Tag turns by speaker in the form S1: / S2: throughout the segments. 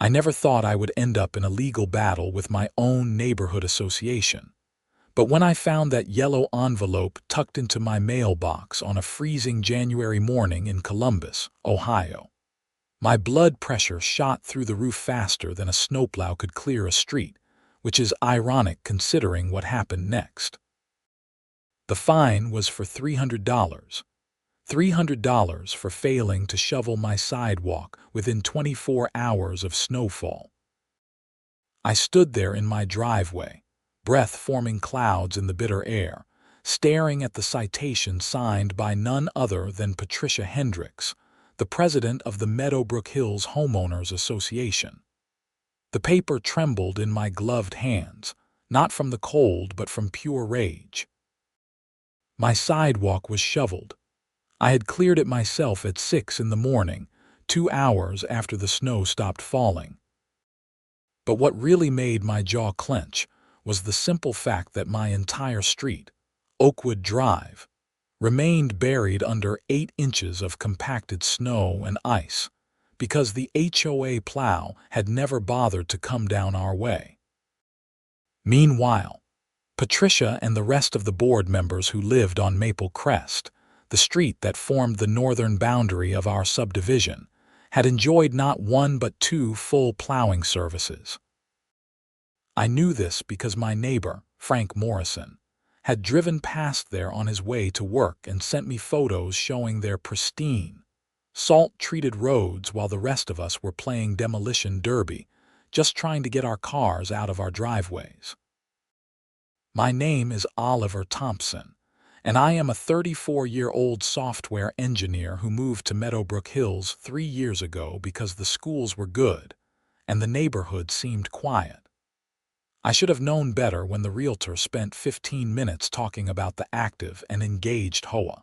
S1: I never thought I would end up in a legal battle with my own neighborhood association. But when I found that yellow envelope tucked into my mailbox on a freezing January morning in Columbus, Ohio, my blood pressure shot through the roof faster than a snowplow could clear a street, which is ironic considering what happened next. The fine was for $300. $300 for failing to shovel my sidewalk within 24 hours of snowfall. I stood there in my driveway, breath forming clouds in the bitter air, staring at the citation signed by none other than Patricia Hendricks, the president of the Meadowbrook Hills Homeowners Association. The paper trembled in my gloved hands, not from the cold but from pure rage. My sidewalk was shoveled. I had cleared it myself at 6 in the morning, 2 hours after the snow stopped falling. But what really made my jaw clench was the simple fact that my entire street, Oakwood Drive, remained buried under 8 inches of compacted snow and ice because the HOA plow had never bothered to come down our way. Meanwhile, Patricia and the rest of the board members who lived on Maple Crest, the street that formed the northern boundary of our subdivision, had enjoyed not 1 but 2 full plowing services. I knew this because my neighbor, Frank Morrison, had driven past there on his way to work and sent me photos showing their pristine, salt-treated roads while the rest of us were playing demolition derby, just trying to get our cars out of our driveways. My name is Oliver Thompson, and I am a 34-year-old software engineer who moved to Meadowbrook Hills 3 years ago because the schools were good and the neighborhood seemed quiet. I should have known better when the realtor spent 15 minutes talking about the active and engaged HOA.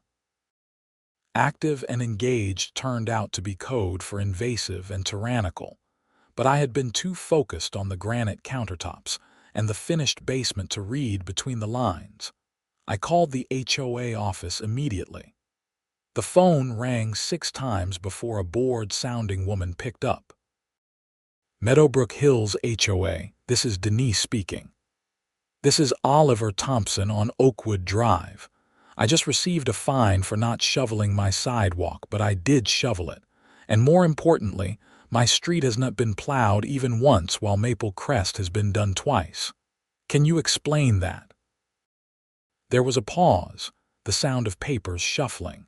S1: Active and engaged turned out to be code for invasive and tyrannical, but I had been too focused on the granite countertops and the finished basement to read between the lines. I called the HOA office immediately. The phone rang 6 times before a bored-sounding woman picked up. Meadowbrook Hills HOA, this is Denise speaking. This is Oliver Thompson on Oakwood Drive. I just received a fine for not shoveling my sidewalk, but I did shovel it. And more importantly, my street has not been plowed even once while Maple Crest has been done twice. Can you explain that? There was a pause, the sound of papers shuffling.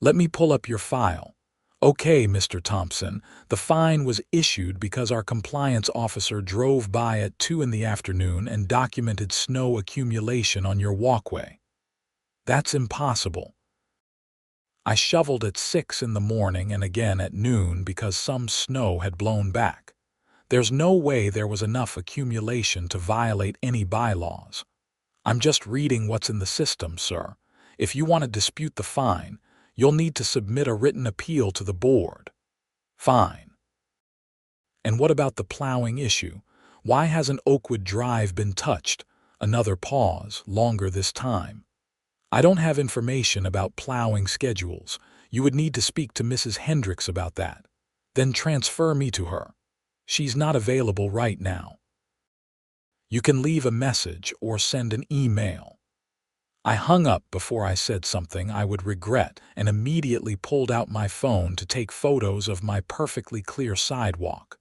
S1: Let me pull up your file. Okay, Mr. Thompson, the fine was issued because our compliance officer drove by at 2 in the afternoon and documented snow accumulation on your walkway. That's impossible. I shoveled at 6 in the morning and again at noon because some snow had blown back. There's no way there was enough accumulation to violate any bylaws. I'm just reading what's in the system, sir. If you want to dispute the fine, you'll need to submit a written appeal to the board. Fine. And what about the plowing issue? Why hasn't Oakwood Drive been touched? Another pause, longer this time. I don't have information about plowing schedules. You would need to speak to Mrs. Hendricks about that. Then transfer me to her. She's not available right now. You can leave a message or send an email. I hung up before I said something I would regret and immediately pulled out my phone to take photos of my perfectly clear sidewalk.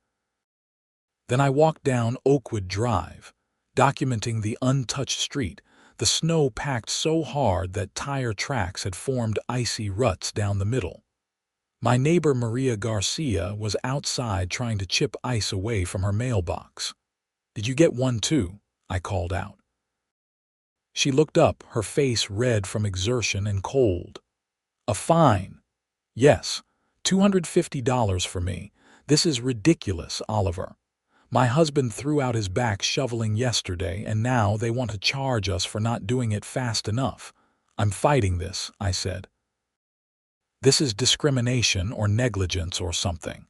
S1: Then I walked down Oakwood Drive, documenting the untouched street, the snow packed so hard that tire tracks had formed icy ruts down the middle. My neighbor Maria Garcia was outside trying to chip ice away from her mailbox. "Did you get one too?" I called out. She looked up, her face red from exertion and cold. "A fine." "Yes, $250 for me. This is ridiculous, Oliver. My husband threw out his back shoveling yesterday and now they want to charge us for not doing it fast enough. I'm fighting this," I said. "This is discrimination or negligence or something.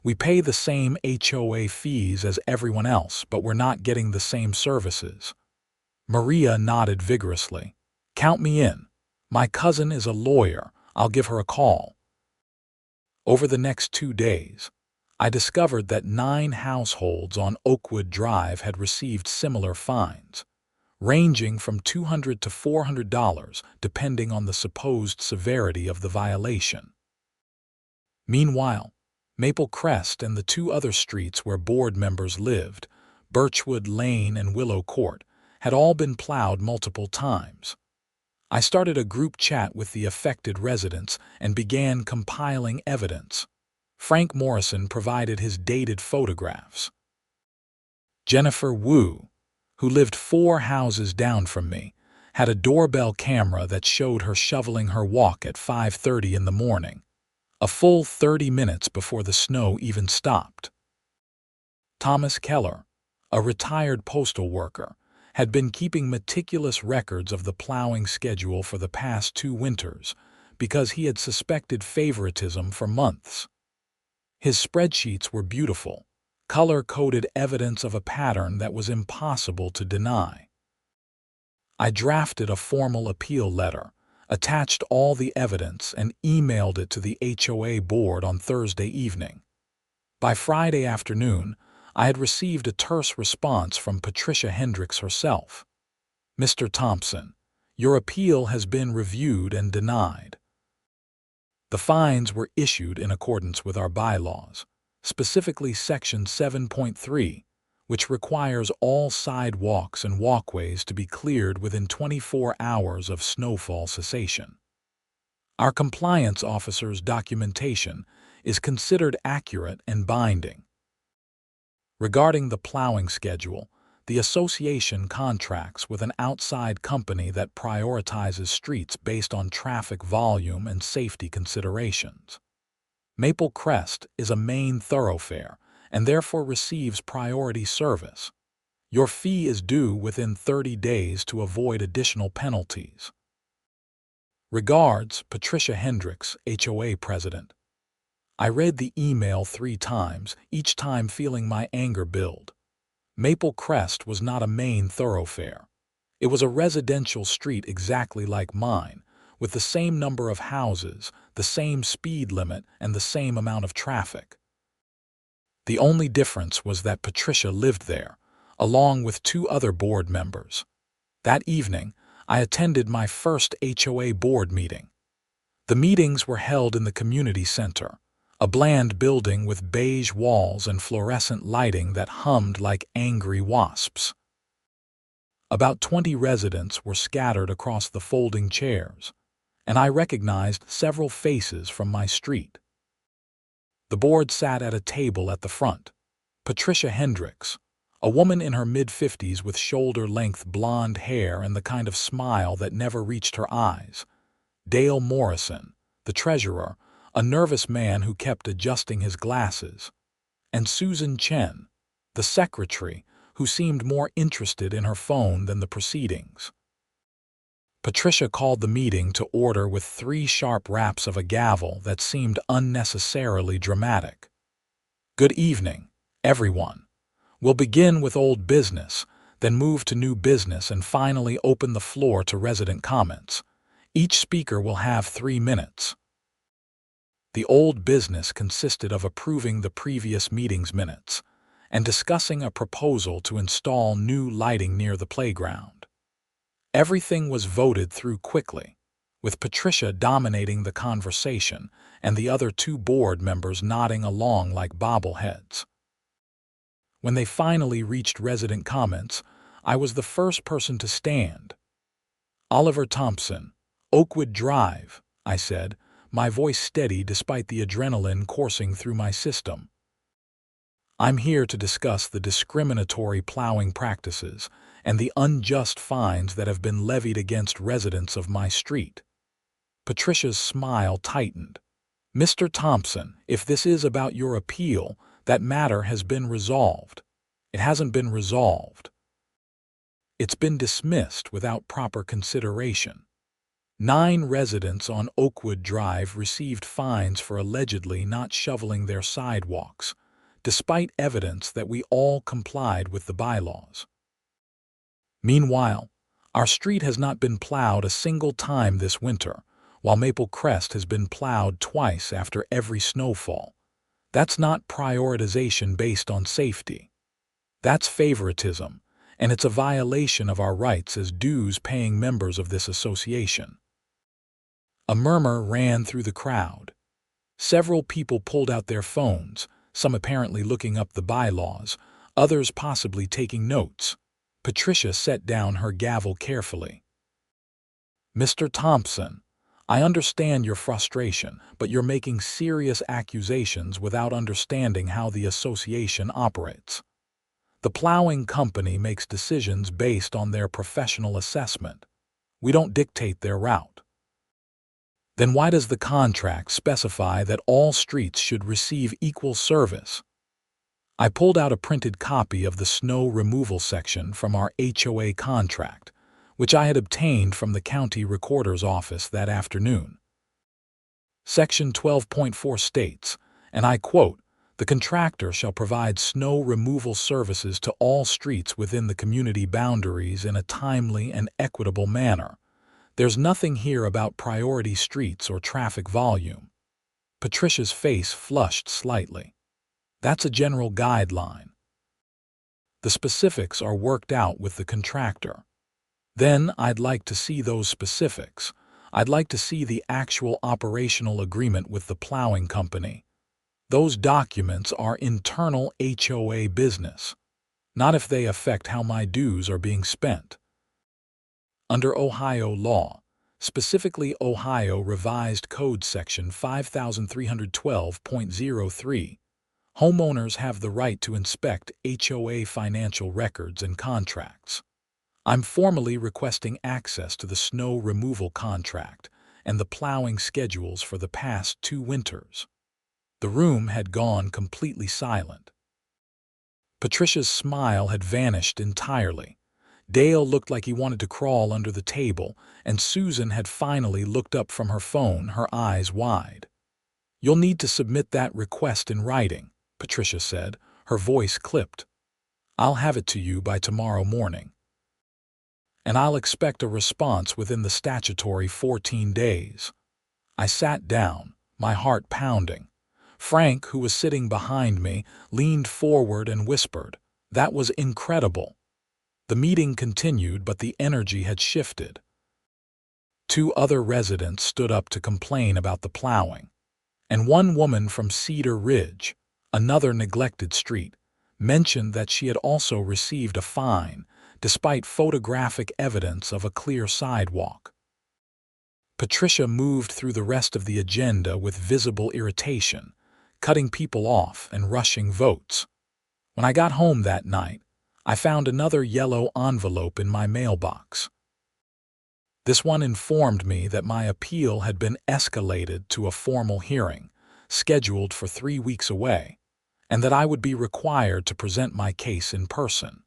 S1: We pay the same HOA fees as everyone else, but we're not getting the same services." Maria nodded vigorously. "Count me in. My cousin is a lawyer. I'll give her a call." Over the next 2 days, I discovered that 9 households on Oakwood Drive had received similar fines, ranging from $200 to $400 depending on the supposed severity of the violation. Meanwhile, Maple Crest and the 2 other streets where board members lived, Birchwood Lane and Willow Court, had all been plowed multiple times. I started a group chat with the affected residents and began compiling evidence. Frank Morrison provided his dated photographs. Jennifer Wu, who lived 4 houses down from me, had a doorbell camera that showed her shoveling her walk at 5:30 in the morning, a full 30 minutes before the snow even stopped. Thomas Keller, a retired postal worker, had been keeping meticulous records of the plowing schedule for the past 2 winters because he had suspected favoritism for months. His spreadsheets were beautiful, color-coded evidence of a pattern that was impossible to deny. I drafted a formal appeal letter, attached all the evidence, and emailed it to the HOA board on Thursday evening. By Friday afternoon, I had received a terse response from Patricia Hendricks herself. "Mr. Thompson, your appeal has been reviewed and denied. The fines were issued in accordance with our bylaws, specifically Section 7.3, which requires all sidewalks and walkways to be cleared within 24 hours of snowfall cessation. Our compliance officer's documentation is considered accurate and binding. Regarding the plowing schedule, the association contracts with an outside company that prioritizes streets based on traffic volume and safety considerations. Maple Crest is a main thoroughfare and therefore receives priority service. Your fee is due within 30 days to avoid additional penalties. Regards, Patricia Hendricks, HOA President." I read the email 3 times, each time feeling my anger build. Maple Crest was not a main thoroughfare. It was a residential street exactly like mine, with the same number of houses, the same speed limit, and the same amount of traffic. The only difference was that Patricia lived there, along with 2 other board members. That evening, I attended my first HOA board meeting. The meetings were held in the community center, a bland building with beige walls and fluorescent lighting that hummed like angry wasps. About 20 residents were scattered across the folding chairs, and I recognized several faces from my street. The board sat at a table at the front. Patricia Hendricks, a woman in her mid-50s with shoulder-length blonde hair and the kind of smile that never reached her eyes. Dale Morrison, the treasurer, a nervous man who kept adjusting his glasses. And Susan Chen, the secretary, who seemed more interested in her phone than the proceedings. Patricia called the meeting to order with 3 sharp raps of a gavel that seemed unnecessarily dramatic. "Good evening, everyone. We'll begin with old business, then move to new business, and finally open the floor to resident comments. Each speaker will have 3 minutes. The old business consisted of approving the previous meeting's minutes and discussing a proposal to install new lighting near the playground. Everything was voted through quickly, with Patricia dominating the conversation and the other 2 board members nodding along like bobbleheads. When they finally reached resident comments, I was the first person to stand. "Oliver Thompson, Oakwood Drive," I said, my voice steady despite the adrenaline coursing through my system. "I'm here to discuss the discriminatory plowing practices and the unjust fines that have been levied against residents of my street." Patricia's smile tightened. "Mr. Thompson, if this is about your appeal, that matter has been resolved." "It hasn't been resolved. It's been dismissed without proper consideration. 9 residents on Oakwood Drive received fines for allegedly not shoveling their sidewalks, despite evidence that we all complied with the bylaws. Meanwhile, our street has not been plowed a single time this winter, while Maple Crest has been plowed twice after every snowfall. That's not prioritization based on safety. That's favoritism, and it's a violation of our rights as dues-paying members of this association. A murmur ran through the crowd. Several people pulled out their phones, some apparently looking up the bylaws, others possibly taking notes. Patricia set down her gavel carefully. "Mr. Thompson, I understand your frustration, but you're making serious accusations without understanding how the association operates. The plowing company makes decisions based on their professional assessment. We don't dictate their route. Then why does the contract specify that all streets should receive equal service?" I pulled out a printed copy of the snow removal section from our HOA contract, which I had obtained from the county recorder's office that afternoon. Section 12.4 states, and I quote, "The contractor shall provide snow removal services to all streets within the community boundaries in a timely and equitable manner." There's nothing here about priority streets or traffic volume. Patricia's face flushed slightly. That's a general guideline. The specifics are worked out with the contractor. Then I'd like to see those specifics. I'd like to see the actual operational agreement with the plowing company. Those documents are internal HOA business, not if they affect how my dues are being spent. Under Ohio law, specifically Ohio Revised Code Section 5312.03, homeowners have the right to inspect HOA financial records and contracts. I'm formally requesting access to the snow removal contract and the plowing schedules for the past 2 winters. The room had gone completely silent. Patricia's smile had vanished entirely. Dale looked like he wanted to crawl under the table, and Susan had finally looked up from her phone, her eyes wide. "You'll need to submit that request in writing," Patricia said, her voice clipped. "I'll have it to you by tomorrow morning. And I'll expect a response within the statutory 14 days. I sat down, my heart pounding. Frank, who was sitting behind me, leaned forward and whispered, "That was incredible." The meeting continued, but the energy had shifted. 2 other residents stood up to complain about the plowing, and one woman from Cedar Ridge, another neglected street, mentioned that she had also received a fine, despite photographic evidence of a clear sidewalk. Patricia moved through the rest of the agenda with visible irritation, cutting people off and rushing votes. When I got home that night, I found another yellow envelope in my mailbox. This one informed me that my appeal had been escalated to a formal hearing, scheduled for 3 weeks away, and that I would be required to present my case in person.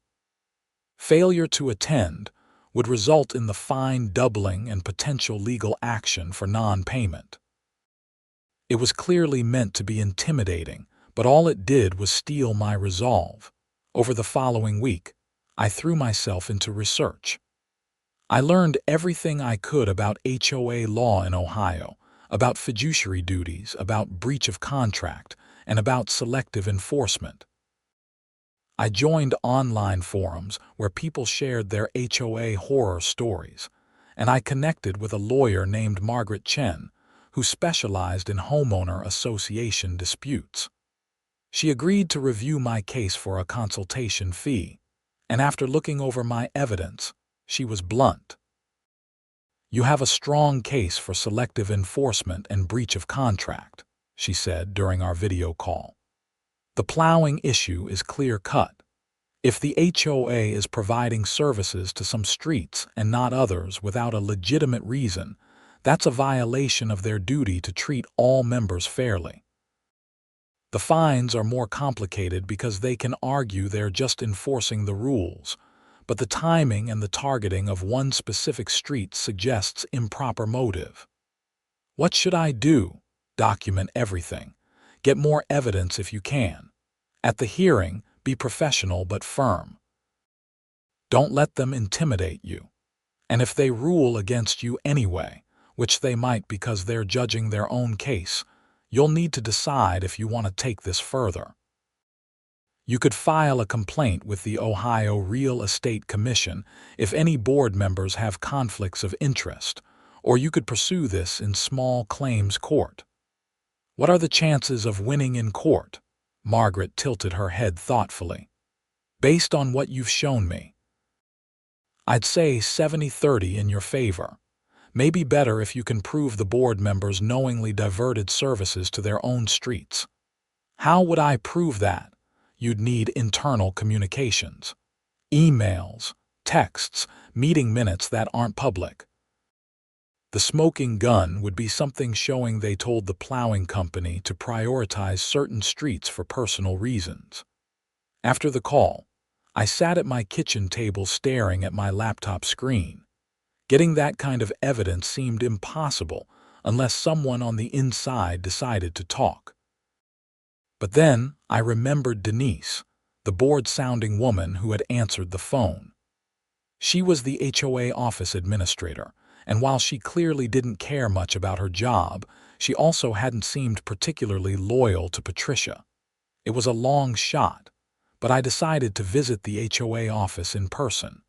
S1: Failure to attend would result in the fine doubling and potential legal action for non-payment. It was clearly meant to be intimidating, but all it did was steel my resolve. Over the following week, I threw myself into research. I learned everything I could about HOA law in Ohio, about fiduciary duties, about breach of contract, and about selective enforcement. I joined online forums where people shared their HOA horror stories, and I connected with a lawyer named Margaret Chen, who specialized in homeowner association disputes. She agreed to review my case for a consultation fee, and after looking over my evidence, she was blunt. "You have a strong case for selective enforcement and breach of contract," she said during our video call. "The plowing issue is clear-cut. If the HOA is providing services to some streets and not others without a legitimate reason, that's a violation of their duty to treat all members fairly. The fines are more complicated because they can argue they're just enforcing the rules, but the timing and the targeting of one specific street suggests improper motive. What should I do? Document everything. Get more evidence if you can. At the hearing, be professional but firm. Don't let them intimidate you. And if they rule against you anyway, which they might because they're judging their own case, You'll need to decide if you want to take this further. You could file a complaint with the Ohio Real Estate Commission if any board members have conflicts of interest, or you could pursue this in small claims court. What are the chances of winning in court? Margaret tilted her head thoughtfully. Based on what you've shown me, I'd say 70-30 in your favor. Maybe better if you can prove the board members knowingly diverted services to their own streets. How would I prove that? You'd need internal communications. Emails, texts, meeting minutes that aren't public. The smoking gun would be something showing they told the plowing company to prioritize certain streets for personal reasons. After the call, I sat at my kitchen table staring at my laptop screen. Getting that kind of evidence seemed impossible unless someone on the inside decided to talk. But then I remembered Denise, the bored-sounding woman who had answered the phone. She was the HOA office administrator, and while she clearly didn't care much about her job, she also hadn't seemed particularly loyal to Patricia. It was a long shot, but I decided to visit the HOA office in person.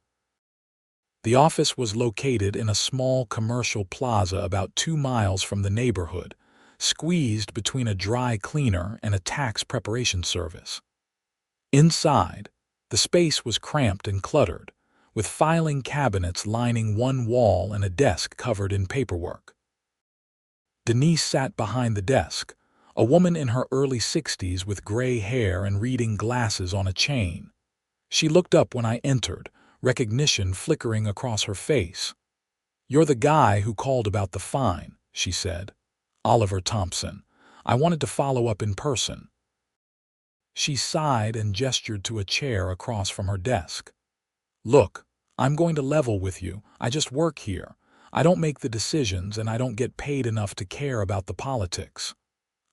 S1: The office was located in a small commercial plaza about 2 miles from the neighborhood, squeezed between a dry cleaner and a tax preparation service. Inside, the space was cramped and cluttered, with filing cabinets lining one wall and a desk covered in paperwork. Denise sat behind the desk, a woman in her early 60s with gray hair and reading glasses on a chain. She looked up when I entered, recognition flickering across her face. "You're the guy who called about the fine," she said. "Oliver Thompson. I wanted to follow up in person." She sighed and gestured to a chair across from her desk. "Look, I'm going to level with you. I just work here. I don't make the decisions and I don't get paid enough to care about the politics.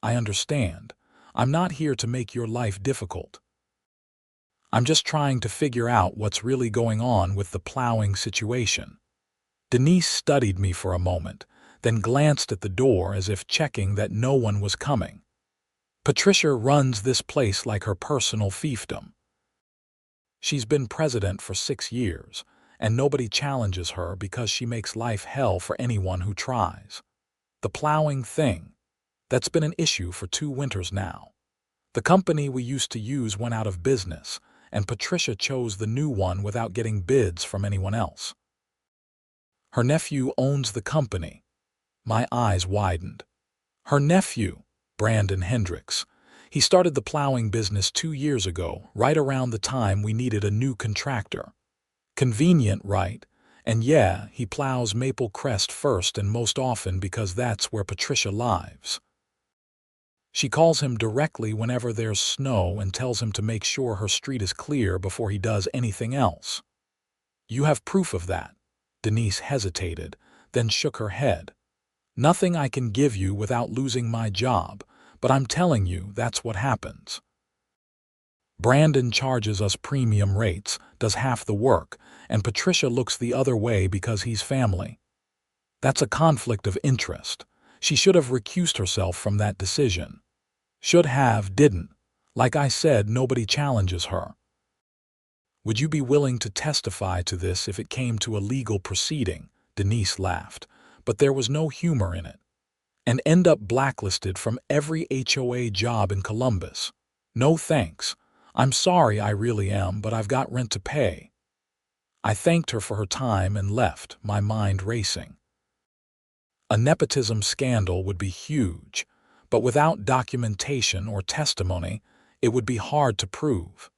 S1: I understand. I'm not here to make your life difficult. I'm just trying to figure out what's really going on with the plowing situation." Denise studied me for a moment, then glanced at the door as if checking that no one was coming. "Patricia runs this place like her personal fiefdom. She's been president for 6 years, and nobody challenges her because she makes life hell for anyone who tries. The plowing thing, that's been an issue for 2 winters now. The company we used to use went out of business, and Patricia chose the new one without getting bids from anyone else. Her nephew owns the company." My eyes widened. "Her nephew, Brandon Hendricks. He started the plowing business 2 years ago, right around the time we needed a new contractor. Convenient, right? And yeah, he plows Maple Crest first and most often because that's where Patricia lives. She calls him directly whenever there's snow and tells him to make sure her street is clear before he does anything else." "You have proof of that?" Denise hesitated, then shook her head. "Nothing I can give you without losing my job, but I'm telling you that's what happens. Brandon charges us premium rates, does half the work, and Patricia looks the other way because he's family. That's a conflict of interest. She should have recused herself from that decision. Should have, didn't. Like I said, nobody challenges her. Would you be willing to testify to this if it came to a legal proceeding?" Denise laughed, but there was no humor in it. "And end up blacklisted from every HOA job in Columbus? No thanks. I'm sorry, I really am, but I've got rent to pay." I thanked her for her time and left, my mind racing. A nepotism scandal would be huge, but without documentation or testimony, it would be hard to prove.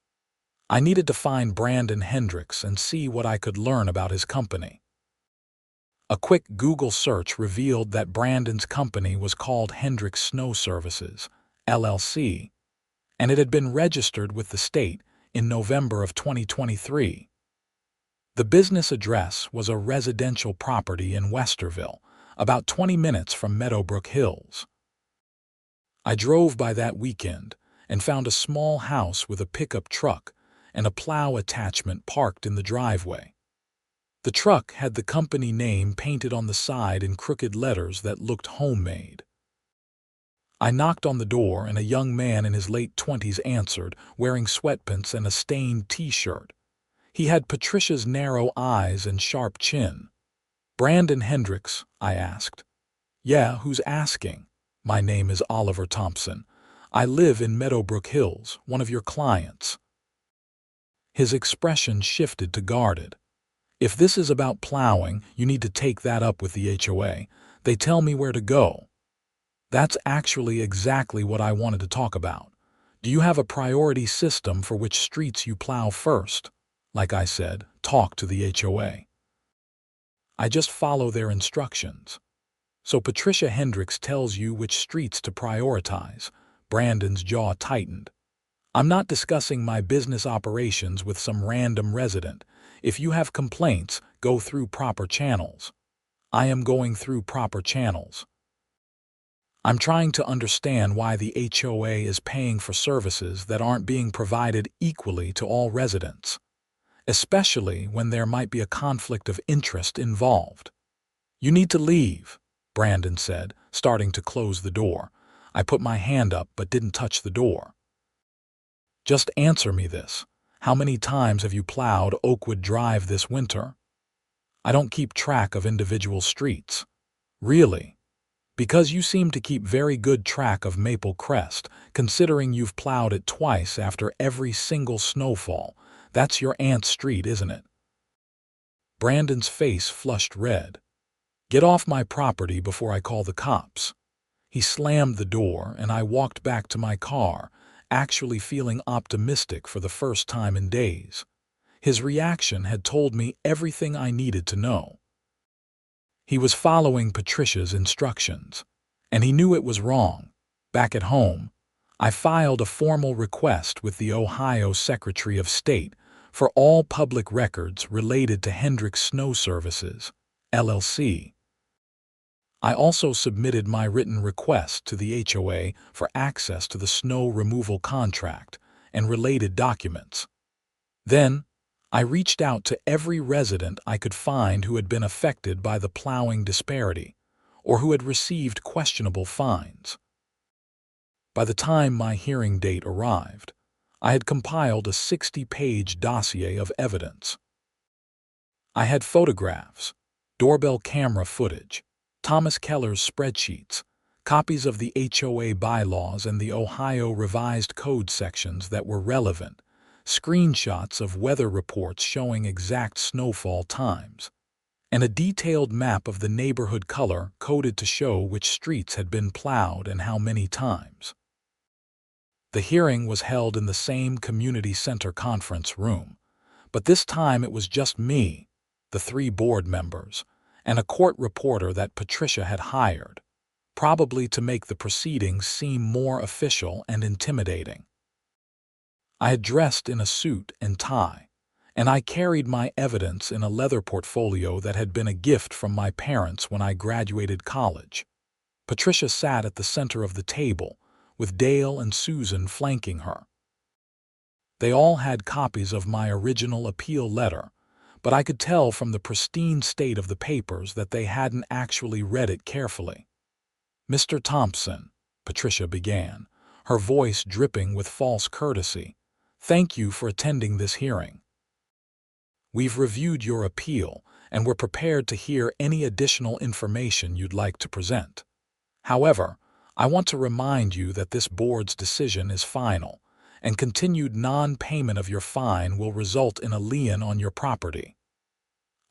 S1: I needed to find Brandon Hendricks and see what I could learn about his company. A quick Google search revealed that Brandon's company was called Hendricks Snow Services, LLC, and it had been registered with the state in November of 2023. The business address was a residential property in Westerville, about 20 minutes from Meadowbrook Hills. I drove by that weekend and found a small house with a pickup truck and a plow attachment parked in the driveway. The truck had the company name painted on the side in crooked letters that looked homemade. I knocked on the door and a young man in his late 20s answered, wearing sweatpants and a stained t-shirt. He had Patricia's narrow eyes and sharp chin. "Brandon Hendricks?" I asked. "Yeah, who's asking?" "My name is Oliver Thompson. I live in Meadowbrook Hills, one of your clients." His expression shifted to guarded. "If this is about plowing, you need to take that up with the HOA. They tell me where to go." That's actually exactly what I wanted to talk about. Do you have a priority system for which streets you plow first? Like I said, talk to the HOA. I just follow their instructions. So Patricia Hendricks tells you which streets to prioritize. Brandon's jaw tightened. "I'm not discussing my business operations with some random resident. If you have complaints, go through proper channels." I am going through proper channels. I'm trying to understand why the HOA is paying for services that aren't being provided equally to all residents, especially when there might be a conflict of interest involved. "You need to leave," Brandon said, starting to close the door. I put my hand up but didn't touch the door. "Just answer me this. How many times have you plowed Oakwood Drive this winter?" "I don't keep track of individual streets." "Really? Because you seem to keep very good track of Maple Crest, considering you've plowed it twice after every single snowfall. That's your aunt's street, isn't it?" Brandon's face flushed red. "Get off my property before I call the cops." He slammed the door and I walked back to my car, actually feeling optimistic for the first time in days. His reaction had told me everything I needed to know. He was following Patricia's instructions, and he knew it was wrong. Back at home, I filed a formal request with the Ohio Secretary of State for all public records related to Hendricks Snow Services, LLC. I also submitted my written request to the HOA for access to the snow removal contract and related documents. Then, I reached out to every resident I could find who had been affected by the plowing disparity or who had received questionable fines. By the time my hearing date arrived, I had compiled a 60-page dossier of evidence. I had photographs, doorbell camera footage, Thomas Keller's spreadsheets, copies of the HOA bylaws and the Ohio Revised Code sections that were relevant, screenshots of weather reports showing exact snowfall times, and a detailed map of the neighborhood color coded to show which streets had been plowed and how many times. The hearing was held in the same community center conference room, but this time it was just me, the 3 board members, and a court reporter that Patricia had hired, probably to make the proceedings seem more official and intimidating. I had dressed in a suit and tie, and I carried my evidence in a leather portfolio that had been a gift from my parents when I graduated college. Patricia sat at the center of the table, with Dale and Susan flanking her. They all had copies of my original appeal letter, but I could tell from the pristine state of the papers that they hadn't actually read it carefully. "Mr. Thompson," Patricia began, her voice dripping with false courtesy, "thank you for attending this hearing. We've reviewed your appeal, and we're prepared to hear any additional information you'd like to present. However, I want to remind you that this board's decision is final, and continued non-payment of your fine will result in a lien on your property."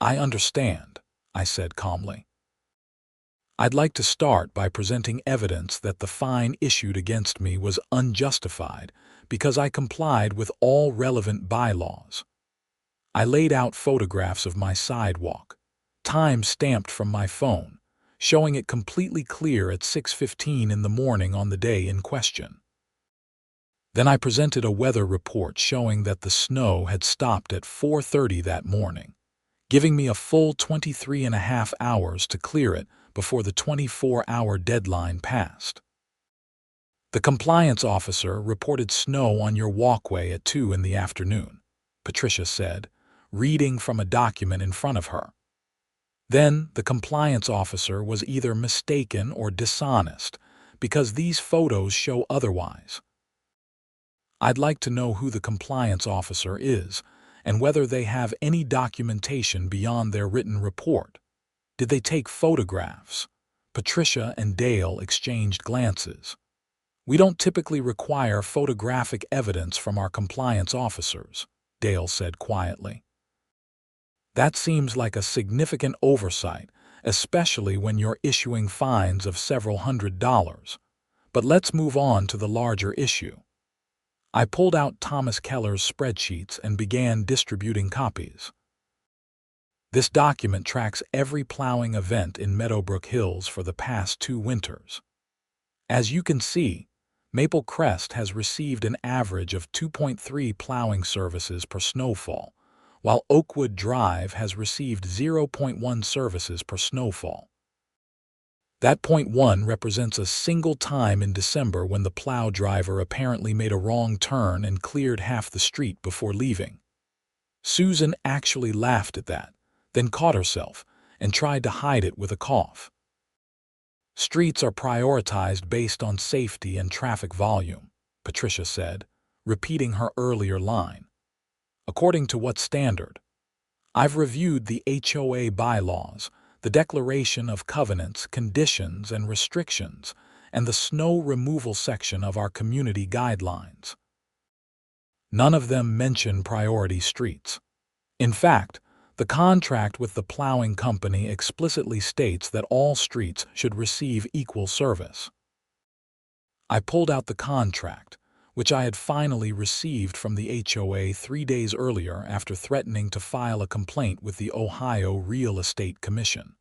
S1: "I understand," I said calmly. "I'd like to start by presenting evidence that the fine issued against me was unjustified because I complied with all relevant bylaws." I laid out photographs of my sidewalk, time stamped from my phone, showing it completely clear at 6:15 in the morning on the day in question. Then I presented a weather report showing that the snow had stopped at 4:30 that morning, giving me a full 23.5 hours to clear it before the 24-hour deadline passed. "The compliance officer reported snow on your walkway at 2 in the afternoon," Patricia said, reading from a document in front of her. "Then the compliance officer was either mistaken or dishonest because these photos show otherwise. I'd like to know who the compliance officer is and whether they have any documentation beyond their written report. Did they take photographs? Patricia and Dale exchanged glances. We don't typically require photographic evidence from our compliance officers, Dale said quietly. That seems like a significant oversight, especially when you're issuing fines of several $100s. But let's move on to the larger issue. I pulled out Thomas Keller's spreadsheets and began distributing copies. This document tracks every plowing event in Meadowbrook Hills for the past 2 winters. As you can see, Maple Crest has received an average of 2.3 plowing services per snowfall, while Oakwood Drive has received 0.1 services per snowfall. That 0.1 represents a single time in December when the plow driver apparently made a wrong turn and cleared half the street before leaving. Susan actually laughed at that, then caught herself and tried to hide it with a cough. Streets are prioritized based on safety and traffic volume, Patricia said, repeating her earlier line. According to what standard? I've reviewed the HOA bylaws, the Declaration of Covenants, Conditions, and Restrictions, and the snow removal section of our community guidelines. None of them mention priority streets. In fact, the contract with the plowing company explicitly states that all streets should receive equal service. I pulled out the contract, which I had finally received from the HOA 3 days earlier after threatening to file a complaint with the Ohio Real Estate Commission.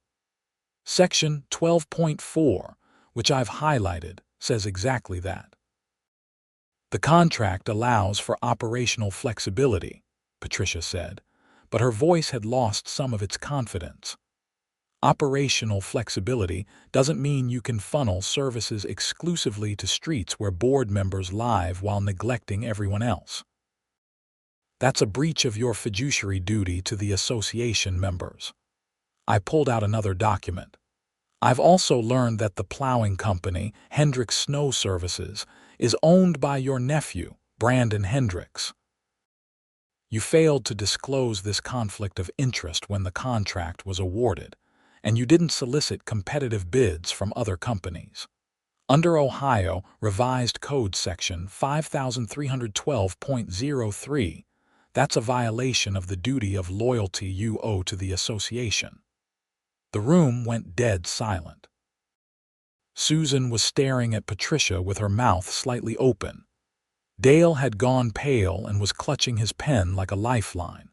S1: Section 12.4, which I've highlighted, says exactly that. The contract allows for operational flexibility, Patricia said, but her voice had lost some of its confidence. Operational flexibility doesn't mean you can funnel services exclusively to streets where board members live while neglecting everyone else. That's a breach of your fiduciary duty to the association members. I pulled out another document. I've also learned that the plowing company, Hendricks Snow Services, is owned by your nephew, Brandon Hendricks. You failed to disclose this conflict of interest when the contract was awarded, and you didn't solicit competitive bids from other companies. Under Ohio Revised Code Section 5312.03, that's a violation of the duty of loyalty you owe to the association. The room went dead silent. Susan was staring at Patricia with her mouth slightly open. Dale had gone pale and was clutching his pen like a lifeline.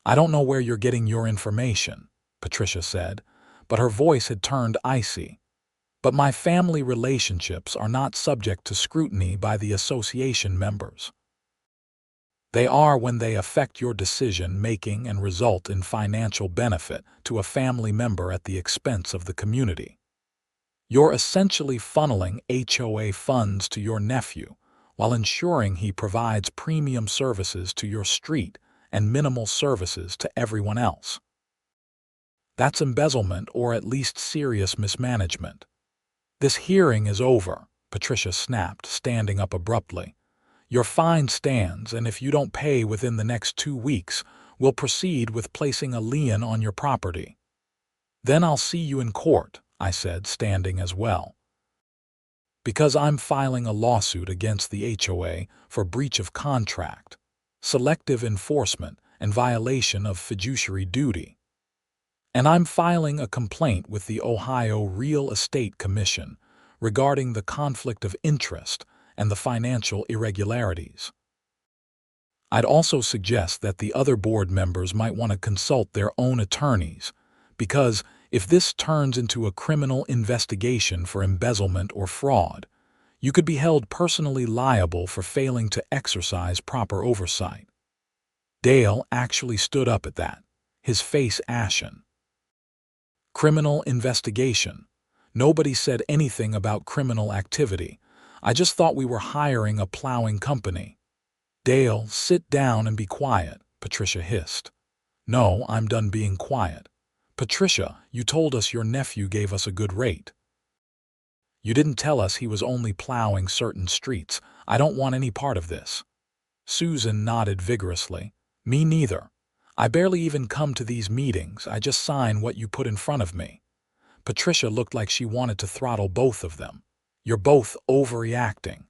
S1: I don't know where you're getting your information, Patricia said, but her voice had turned icy. But my family relationships are not subject to scrutiny by the association members. They are when they affect your decision-making and result in financial benefit to a family member at the expense of the community. You're essentially funneling HOA funds to your nephew, while ensuring he provides premium services to your street and minimal services to everyone else. That's embezzlement or at least serious mismanagement. This hearing is over, Patricia snapped, standing up abruptly. Your fine stands, and if you don't pay within the next 2 weeks, we'll proceed with placing a lien on your property. Then I'll see you in court, I said, standing as well. Because I'm filing a lawsuit against the HOA for breach of contract, selective enforcement, and violation of fiduciary duty. And I'm filing a complaint with the Ohio Real Estate Commission regarding the conflict of interest and the financial irregularities. I'd also suggest that the other board members might want to consult their own attorneys, because if this turns into a criminal investigation for embezzlement or fraud, you could be held personally liable for failing to exercise proper oversight. Dale actually stood up at that, his face ashen. Criminal investigation. Nobody said anything about criminal activity. I just thought we were hiring a plowing company. Dale, sit down and be quiet, Patricia hissed. No, I'm done being quiet. Patricia, you told us your nephew gave us a good rate. You didn't tell us he was only plowing certain streets. I don't want any part of this." Susan nodded vigorously. "Me neither. I barely even come to these meetings. I just sign what you put in front of me." Patricia looked like she wanted to throttle both of them. "You're both overreacting.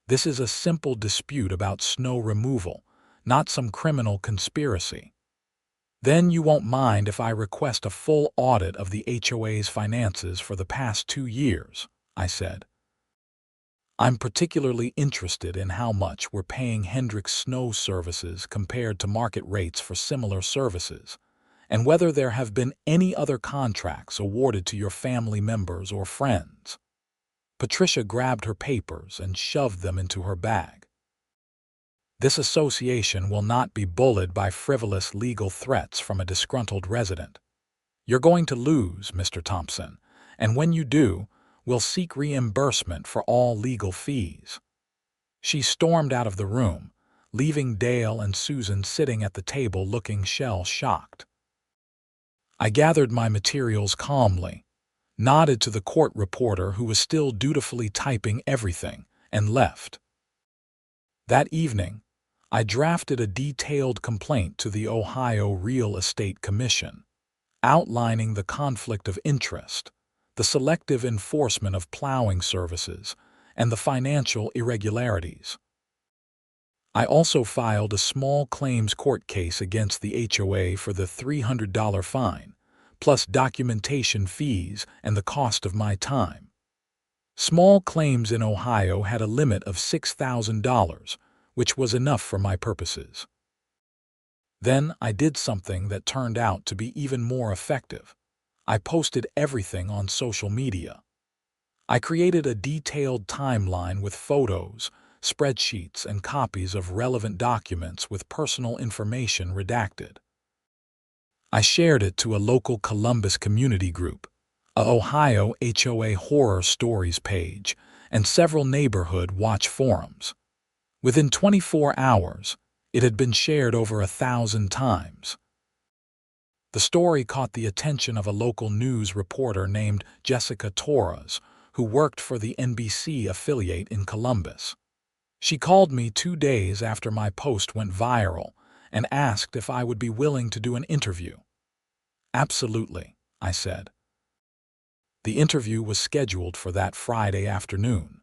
S1: This is a simple dispute about snow removal, not some criminal conspiracy." "Then you won't mind if I request a full audit of the HOA's finances for the past 2 years," I said. "I'm particularly interested in how much we're paying Hendrick's Snow Services compared to market rates for similar services, and whether there have been any other contracts awarded to your family members or friends." Patricia grabbed her papers and shoved them into her bag. "This association will not be bullied by frivolous legal threats from a disgruntled resident. You're going to lose, Mr. Thompson, and when you do, we'll seek reimbursement for all legal fees." She stormed out of the room, leaving Dale and Susan sitting at the table looking shell-shocked. I gathered my materials calmly, nodded to the court reporter who was still dutifully typing everything, and left. That evening, I drafted a detailed complaint to the Ohio Real Estate Commission, outlining the conflict of interest, the selective enforcement of plowing services, and the financial irregularities. I also filed a small claims court case against the HOA for the $300 fine, plus documentation fees and the cost of my time. Small claims in Ohio had a limit of $6,000, which was enough for my purposes. Then I did something that turned out to be even more effective. I posted everything on social media. I created a detailed timeline with photos, spreadsheets, and copies of relevant documents with personal information redacted. I shared it to a local Columbus community group, a Ohio HOA horror stories page, and several neighborhood watch forums. Within 24 hours, it had been shared over 1,000 times. The story caught the attention of a local news reporter named Jessica Torres, who worked for the NBC affiliate in Columbus. She called me 2 days after my post went viral and asked if I would be willing to do an interview. "Absolutely," I said. The interview was scheduled for that Friday afternoon.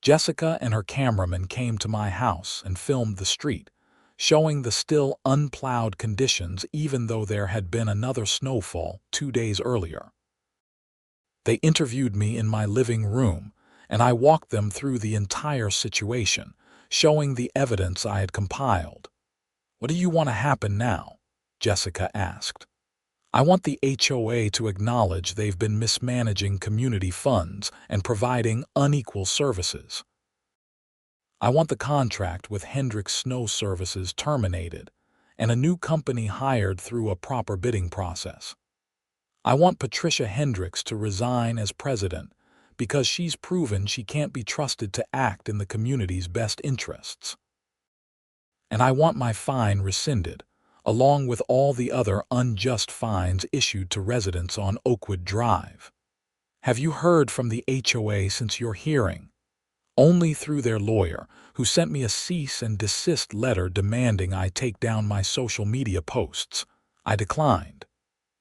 S1: Jessica and her cameraman came to my house and filmed the street, showing the still unplowed conditions even though there had been another snowfall 2 days earlier. They interviewed me in my living room, and I walked them through the entire situation, showing the evidence I had compiled. "What do you want to happen now?" Jessica asked. "I want the HOA to acknowledge they've been mismanaging community funds and providing unequal services. I want the contract with Hendrick's Snow Services terminated and a new company hired through a proper bidding process. I want Patricia Hendricks to resign as president because she's proven she can't be trusted to act in the community's best interests. And I want my fine rescinded, along with all the other unjust fines issued to residents on Oakwood Drive." "Have you heard from the HOA since your hearing?" "Only through their lawyer, who sent me a cease and desist letter demanding I take down my social media posts. I declined."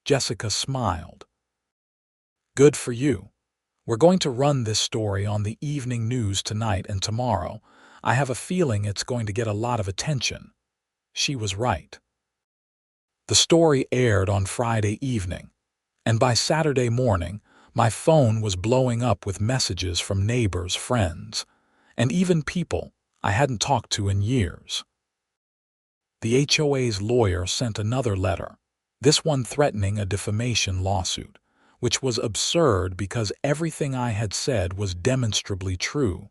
S1: Jessica smiled. "Good for you. We're going to run this story on the evening news tonight and tomorrow. I have a feeling it's going to get a lot of attention." She was right. The story aired on Friday evening, and by Saturday morning, my phone was blowing up with messages from neighbors, friends, and even people I hadn't talked to in years. The HOA's lawyer sent another letter, this one threatening a defamation lawsuit, which was absurd because everything I had said was demonstrably true,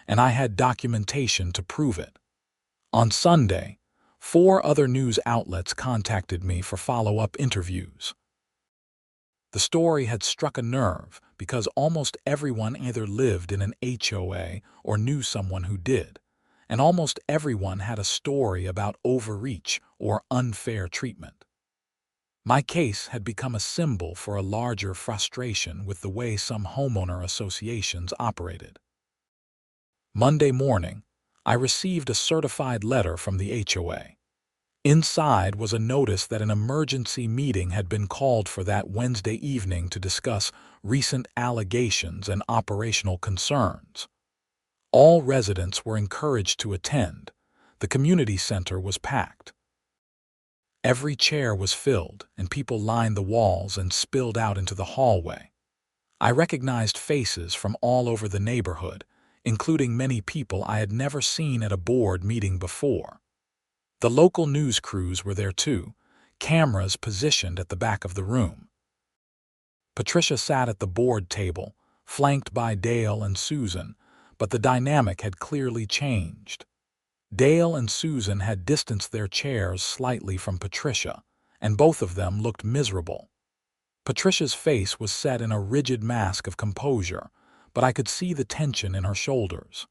S1: and I had documentation to prove it. On Sunday, 4 other news outlets contacted me for follow-up interviews. The story had struck a nerve because almost everyone either lived in an HOA or knew someone who did, and almost everyone had a story about overreach or unfair treatment. My case had become a symbol for a larger frustration with the way some homeowner associations operated. Monday morning, I received a certified letter from the HOA. Inside was a notice that an emergency meeting had been called for that Wednesday evening to discuss recent allegations and operational concerns. All residents were encouraged to attend. The community center was packed. Every chair was filled, and people lined the walls and spilled out into the hallway. I recognized faces from all over the neighborhood, including many people I had never seen at a board meeting before. The local news crews were there too, cameras positioned at the back of the room. Patricia sat at the board table, flanked by Dale and Susan, but the dynamic had clearly changed. Dale and Susan had distanced their chairs slightly from Patricia, and both of them looked miserable. Patricia's face was set in a rigid mask of composure, but I could see the tension in her shoulders.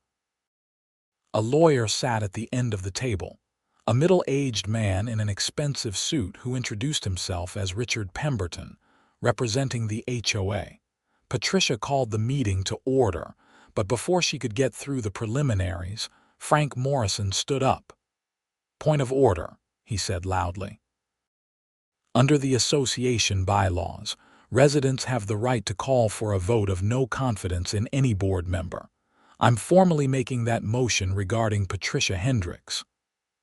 S1: A lawyer sat at the end of the table, a middle-aged man in an expensive suit who introduced himself as Richard Pemberton, representing the HOA. Patricia called the meeting to order, but before she could get through the preliminaries, Frank Morrison stood up. "Point of order," he said loudly. Under the association bylaws, residents have the right to call for a vote of no confidence in any board member. I'm formally making that motion regarding Patricia Hendricks.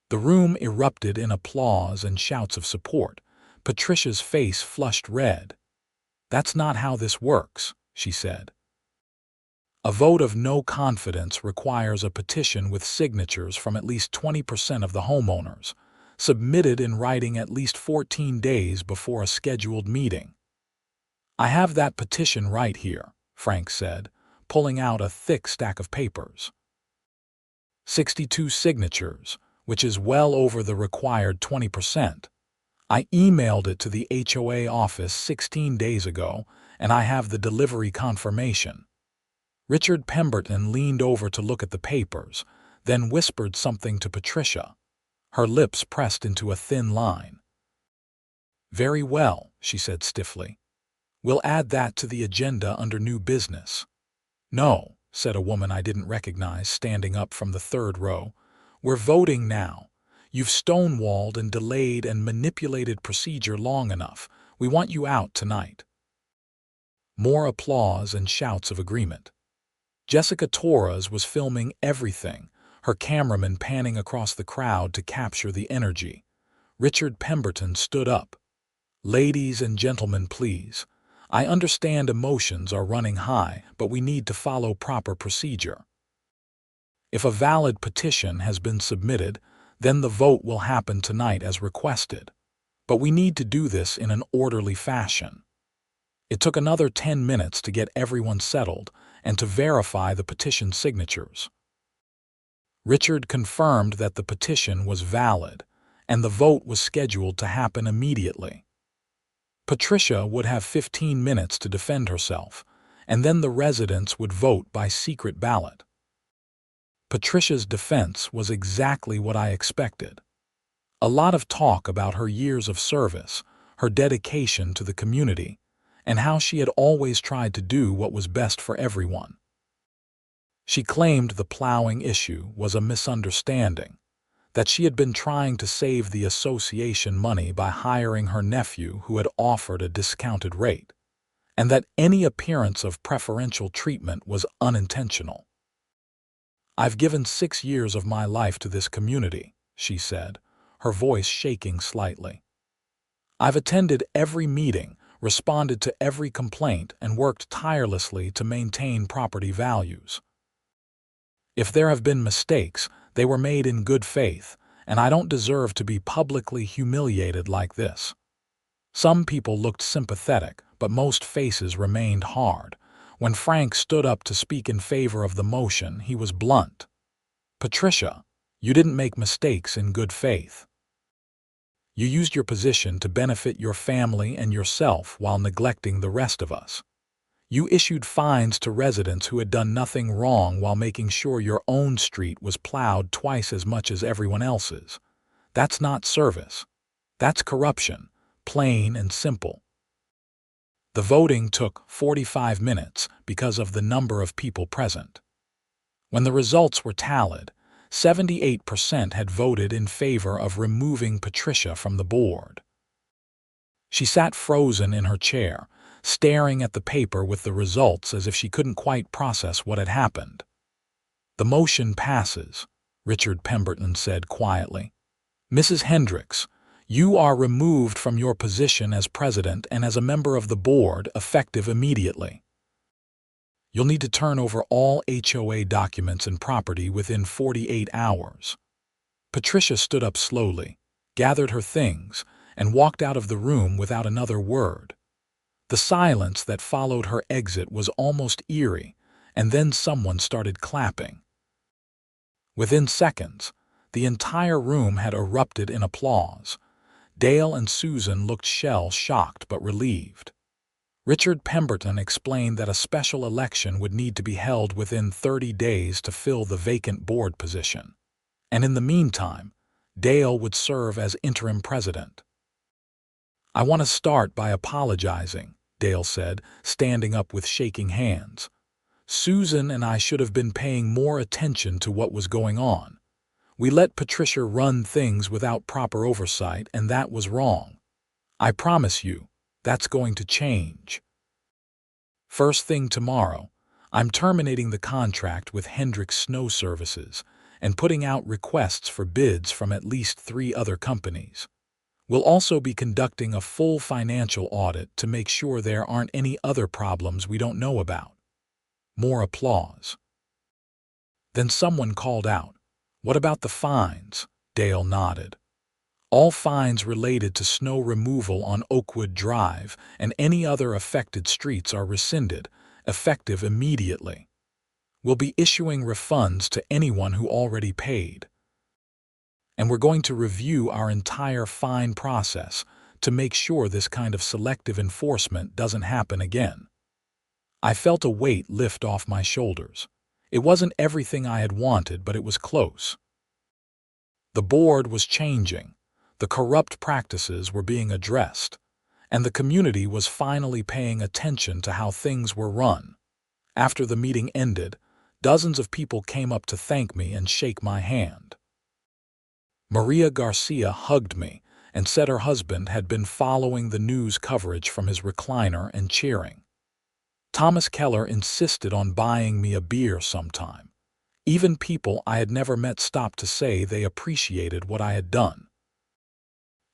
S1: The room erupted in applause and shouts of support. Patricia's face flushed red. "That's not how this works," she said. "A vote of no confidence requires a petition with signatures from at least 20% of the homeowners, submitted in writing at least 14 days before a scheduled meeting." "I have that petition right here," Frank said, pulling out a thick stack of papers. 62 signatures, which is well over the required 20%. I emailed it to the HOA office 16 days ago, and I have the delivery confirmation. Richard Pemberton leaned over to look at the papers, then whispered something to Patricia. Her lips pressed into a thin line. "Very well," she said stiffly. "We'll add that to the agenda under new business." "No," said a woman I didn't recognize standing up from the third row. "We're voting now. You've stonewalled and delayed and manipulated procedure long enough. We want you out tonight." More applause and shouts of agreement. Jessica Torres was filming everything, her cameraman panning across the crowd to capture the energy. Richard Pemberton stood up. "Ladies and gentlemen, please. I understand emotions are running high, but we need to follow proper procedure. If a valid petition has been submitted, then the vote will happen tonight as requested. But we need to do this in an orderly fashion." It took another 10 minutes to get everyone settled and to verify the petition signatures. Richard confirmed that the petition was valid, and the vote was scheduled to happen immediately. Patricia would have 15 minutes to defend herself, and then the residents would vote by secret ballot. Patricia's defense was exactly what I expected. A lot of talk about her years of service, her dedication to the community, and how she had always tried to do what was best for everyone. She claimed the plowing issue was a misunderstanding, that she had been trying to save the association money by hiring her nephew who had offered a discounted rate, and that any appearance of preferential treatment was unintentional. "I've given 6 years of my life to this community," she said, her voice shaking slightly. "I've attended every meeting, responded to every complaint, and worked tirelessly to maintain property values. If there have been mistakes, they were made in good faith, and I don't deserve to be publicly humiliated like this." Some people looked sympathetic, but most faces remained hard. When Frank stood up to speak in favor of the motion, he was blunt. "Patricia, you didn't make mistakes in good faith. You used your position to benefit your family and yourself while neglecting the rest of us. You issued fines to residents who had done nothing wrong while making sure your own street was plowed twice as much as everyone else's. That's not service. That's corruption. plain and simple. The voting took 45 minutes because of the number of people present. When the results were tallied, 78% had voted in favor of removing Patricia from the board. She sat frozen in her chair, staring at the paper with the results as if she couldn't quite process what had happened. "The motion passes," Richard Pemberton said quietly. "Mrs. Hendricks, you are removed from your position as president and as a member of the board effective immediately. You'll need to turn over all HOA documents and property within 48 hours. Patricia stood up slowly, gathered her things, and walked out of the room without another word. The silence that followed her exit was almost eerie, and then someone started clapping. Within seconds, the entire room had erupted in applause. Dale and Susan looked shell-shocked but relieved. Richard Pemberton explained that a special election would need to be held within 30 days to fill the vacant board position, and in the meantime, Dale would serve as interim president. "I want to start by apologizing," Dale said, standing up with shaking hands. "Susan and I should have been paying more attention to what was going on. We let Patricia run things without proper oversight, and that was wrong. I promise you, that's going to change. First thing tomorrow, I'm terminating the contract with Hendricks Snow Services and putting out requests for bids from at least 3 other companies. We'll also be conducting a full financial audit to make sure there aren't any other problems we don't know about." More applause. Then someone called out, "What about the fines?" Dale nodded. "All fines related to snow removal on Oakwood Drive and any other affected streets are rescinded, effective immediately. We'll be issuing refunds to anyone who already paid. And we're going to review our entire fine process to make sure this kind of selective enforcement doesn't happen again." I felt a weight lift off my shoulders. It wasn't everything I had wanted, but it was close. The board was changing, the corrupt practices were being addressed, and the community was finally paying attention to how things were run. After the meeting ended, dozens of people came up to thank me and shake my hand. Maria Garcia hugged me and said her husband had been following the news coverage from his recliner and cheering. Thomas Keller insisted on buying me a beer sometime. Even people I had never met stopped to say they appreciated what I had done.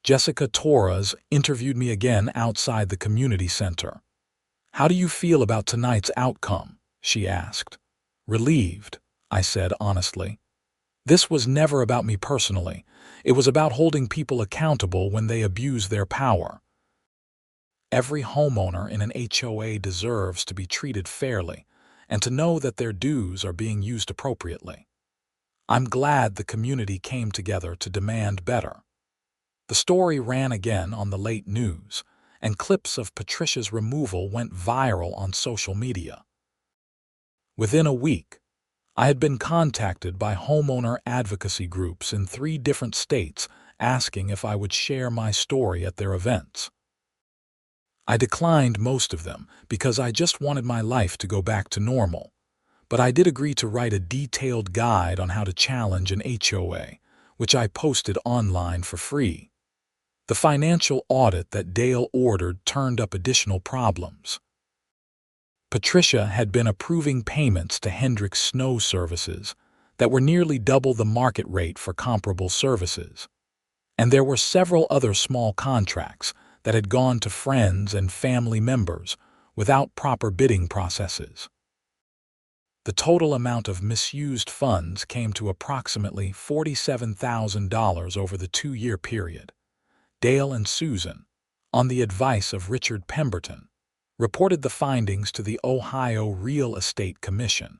S1: Jessica Torres interviewed me again outside the community center. "How do you feel about tonight's outcome?" she asked. "Relieved," I said honestly. This was never about me personally. It was about holding people accountable when they abuse their power. Every homeowner in an HOA deserves to be treated fairly and to know that their dues are being used appropriately. I'm glad the community came together to demand better. The story ran again on the late news, and clips of Patricia's removal went viral on social media. Within a week, I had been contacted by homeowner advocacy groups in 3 different states asking if I would share my story at their events. I declined most of them because I just wanted my life to go back to normal, but I did agree to write a detailed guide on how to challenge an HOA, which I posted online for free. The financial audit that Dale ordered turned up additional problems. Patricia had been approving payments to Hendricks Snow Services that were nearly double the market rate for comparable services, and there were several other small contracts that had gone to friends and family members without proper bidding processes. The total amount of misused funds came to approximately $47,000 over the 2-year period. Dale and Susan, on the advice of Richard Pemberton, reported the findings to the Ohio Real Estate Commission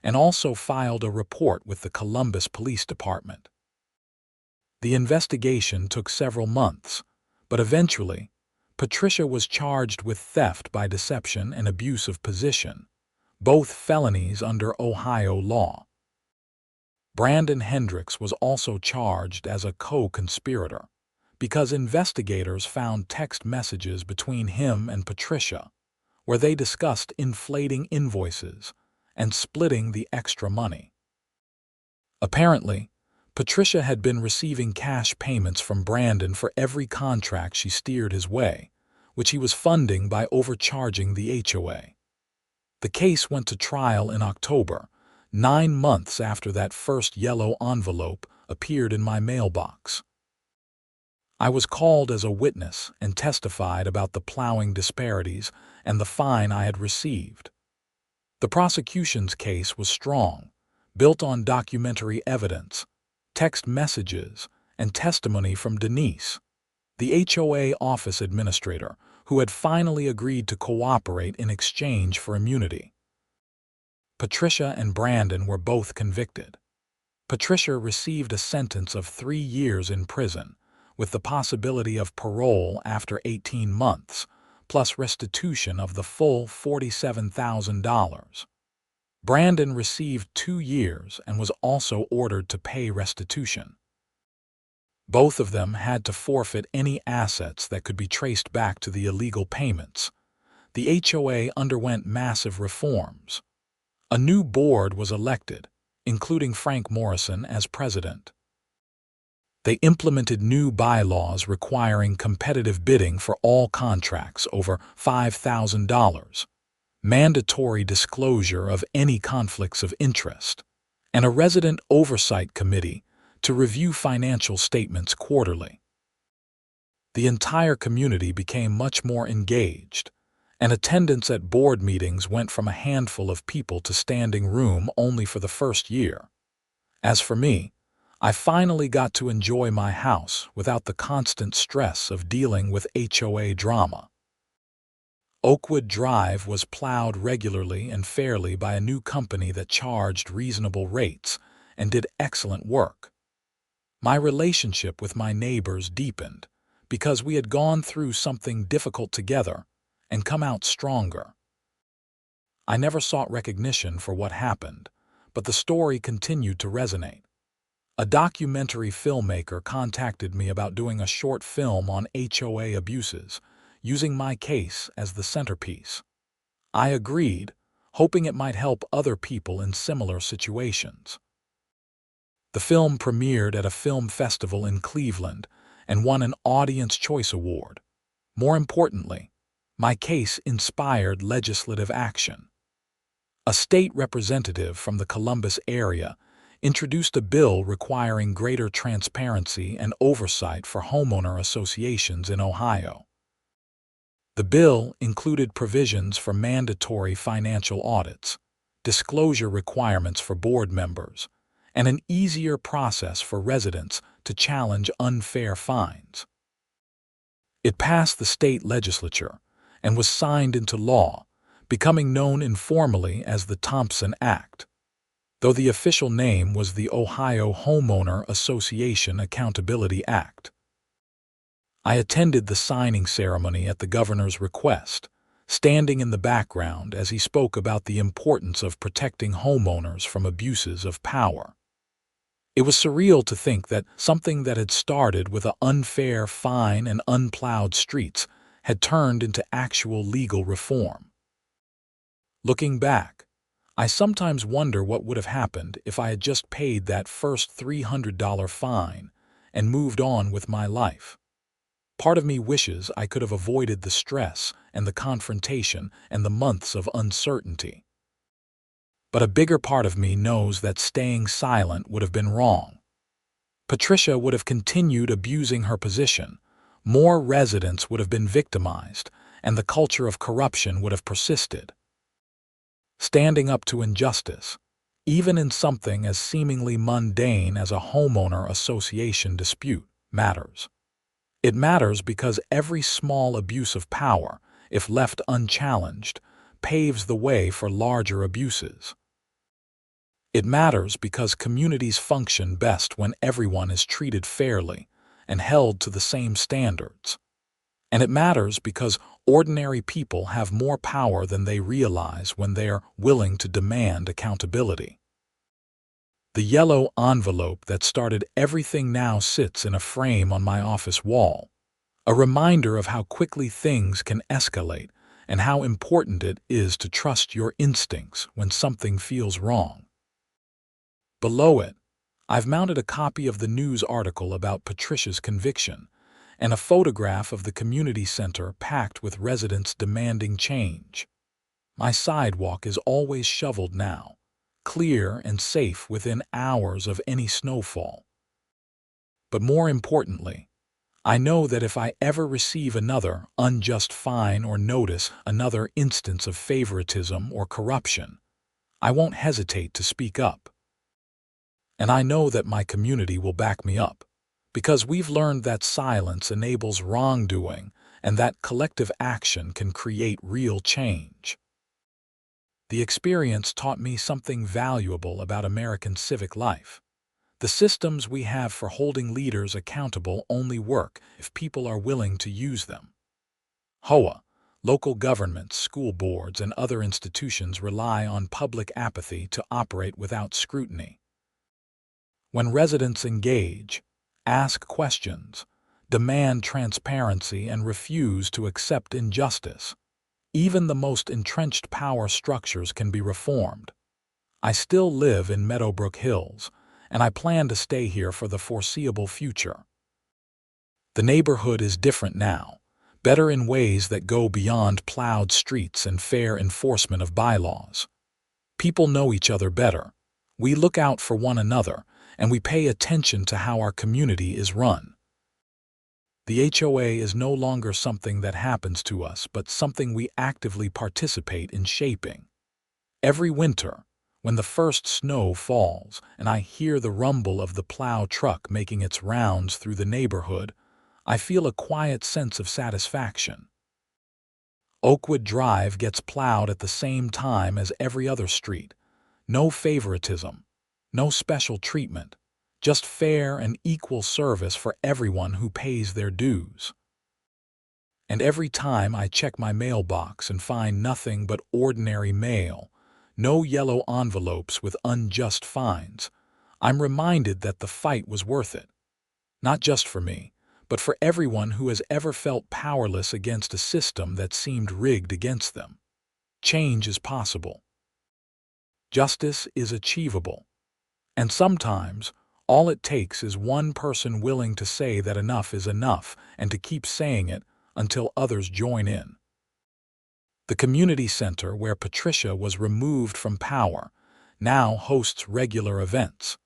S1: and also filed a report with the Columbus Police Department. The investigation took several months, but eventually, Patricia was charged with theft by deception and abuse of position, both felonies under Ohio law. Brandon Hendricks was also charged as a co-conspirator. because investigators found text messages between him and Patricia, where they discussed inflating invoices and splitting the extra money. Apparently, Patricia had been receiving cash payments from Brandon for every contract she steered his way, which he was funding by overcharging the HOA. The case went to trial in October, 9 months after that first yellow envelope appeared in my mailbox. I was called as a witness and testified about the plowing disparities and the fine I had received. The prosecution's case was strong, built on documentary evidence, text messages, and testimony from Denise, the HOA office administrator, who had finally agreed to cooperate in exchange for immunity. Patricia and Brandon were both convicted. Patricia received a sentence of 3 years in prison, with the possibility of parole after 18 months, plus restitution of the full $47,000. Brandon received 2 years and was also ordered to pay restitution. Both of them had to forfeit any assets that could be traced back to the illegal payments. The HOA underwent massive reforms. A new board was elected, including Frank Morrison as president. They implemented new bylaws requiring competitive bidding for all contracts over $5,000, mandatory disclosure of any conflicts of interest, and a resident oversight committee to review financial statements quarterly. The entire community became much more engaged, and attendance at board meetings went from a handful of people to standing room only for the first year. As for me, I finally got to enjoy my house without the constant stress of dealing with HOA drama. Oakwood Drive was plowed regularly and fairly by a new company that charged reasonable rates and did excellent work. My relationship with my neighbors deepened because we had gone through something difficult together and come out stronger. I never sought recognition for what happened, but the story continued to resonate. A documentary filmmaker contacted me about doing a short film on HOA abuses, using my case as the centerpiece. I agreed, hoping it might help other people in similar situations. The film premiered at a film festival in Cleveland and won an Audience Choice Award. More importantly, my case inspired legislative action. A state representative from the Columbus area introduced a bill requiring greater transparency and oversight for homeowner associations in Ohio. The bill included provisions for mandatory financial audits, disclosure requirements for board members, and an easier process for residents to challenge unfair fines. It passed the state legislature and was signed into law, becoming known informally as the Thompson Act, though the official name was the Ohio Homeowner Association Accountability Act. I attended the signing ceremony at the governor's request, standing in the background as he spoke about the importance of protecting homeowners from abuses of power. It was surreal to think that something that had started with an unfair fine and unplowed streets had turned into actual legal reform. Looking back, I sometimes wonder what would have happened if I had just paid that first $300 fine and moved on with my life. Part of me wishes I could have avoided the stress and the confrontation and the months of uncertainty. But a bigger part of me knows that staying silent would have been wrong. Patricia would have continued abusing her position, more residents would have been victimized, and the culture of corruption would have persisted. Standing up to injustice, even in something as seemingly mundane as a homeowner association dispute, matters. It matters because every small abuse of power, if left unchallenged, paves the way for larger abuses. It matters because communities function best when everyone is treated fairly and held to the same standards. And it matters because ordinary people have more power than they realize when they are willing to demand accountability. The yellow envelope that started everything now sits in a frame on my office wall, a reminder of how quickly things can escalate and how important it is to trust your instincts when something feels wrong. Below it, I've mounted a copy of the news article about Patricia's conviction and a photograph of the community center packed with residents demanding change. My sidewalk is always shoveled now, clear and safe within hours of any snowfall. But more importantly, I know that if I ever receive another unjust fine or notice another instance of favoritism or corruption, I won't hesitate to speak up. And I know that my community will back me up, because we've learned that silence enables wrongdoing and that collective action can create real change. The experience taught me something valuable about American civic life. The systems we have for holding leaders accountable only work if people are willing to use them. HOA, local governments, school boards, and other institutions rely on public apathy to operate without scrutiny. When residents engage, ask questions, demand transparency, and refuse to accept injustice, even the most entrenched power structures can be reformed. I still live in Meadowbrook Hills, and I plan to stay here for the foreseeable future. The neighborhood is different now, better in ways that go beyond plowed streets and fair enforcement of bylaws. People know each other better. We look out for one another, and we pay attention to how our community is run. The HOA is no longer something that happens to us, but something we actively participate in shaping. Every winter, when the first snow falls and I hear the rumble of the plow truck making its rounds through the neighborhood, I feel a quiet sense of satisfaction. Oakwood Drive gets plowed at the same time as every other street. No favoritism, no special treatment, just fair and equal service for everyone who pays their dues. And every time I check my mailbox and find nothing but ordinary mail, no yellow envelopes with unjust fines, I'm reminded that the fight was worth it. Not just for me, but for everyone who has ever felt powerless against a system that seemed rigged against them. Change is possible. Justice is achievable. And sometimes, all it takes is one person willing to say that enough is enough and to keep saying it until others join in. The community center where Patricia was removed from power now hosts regular events.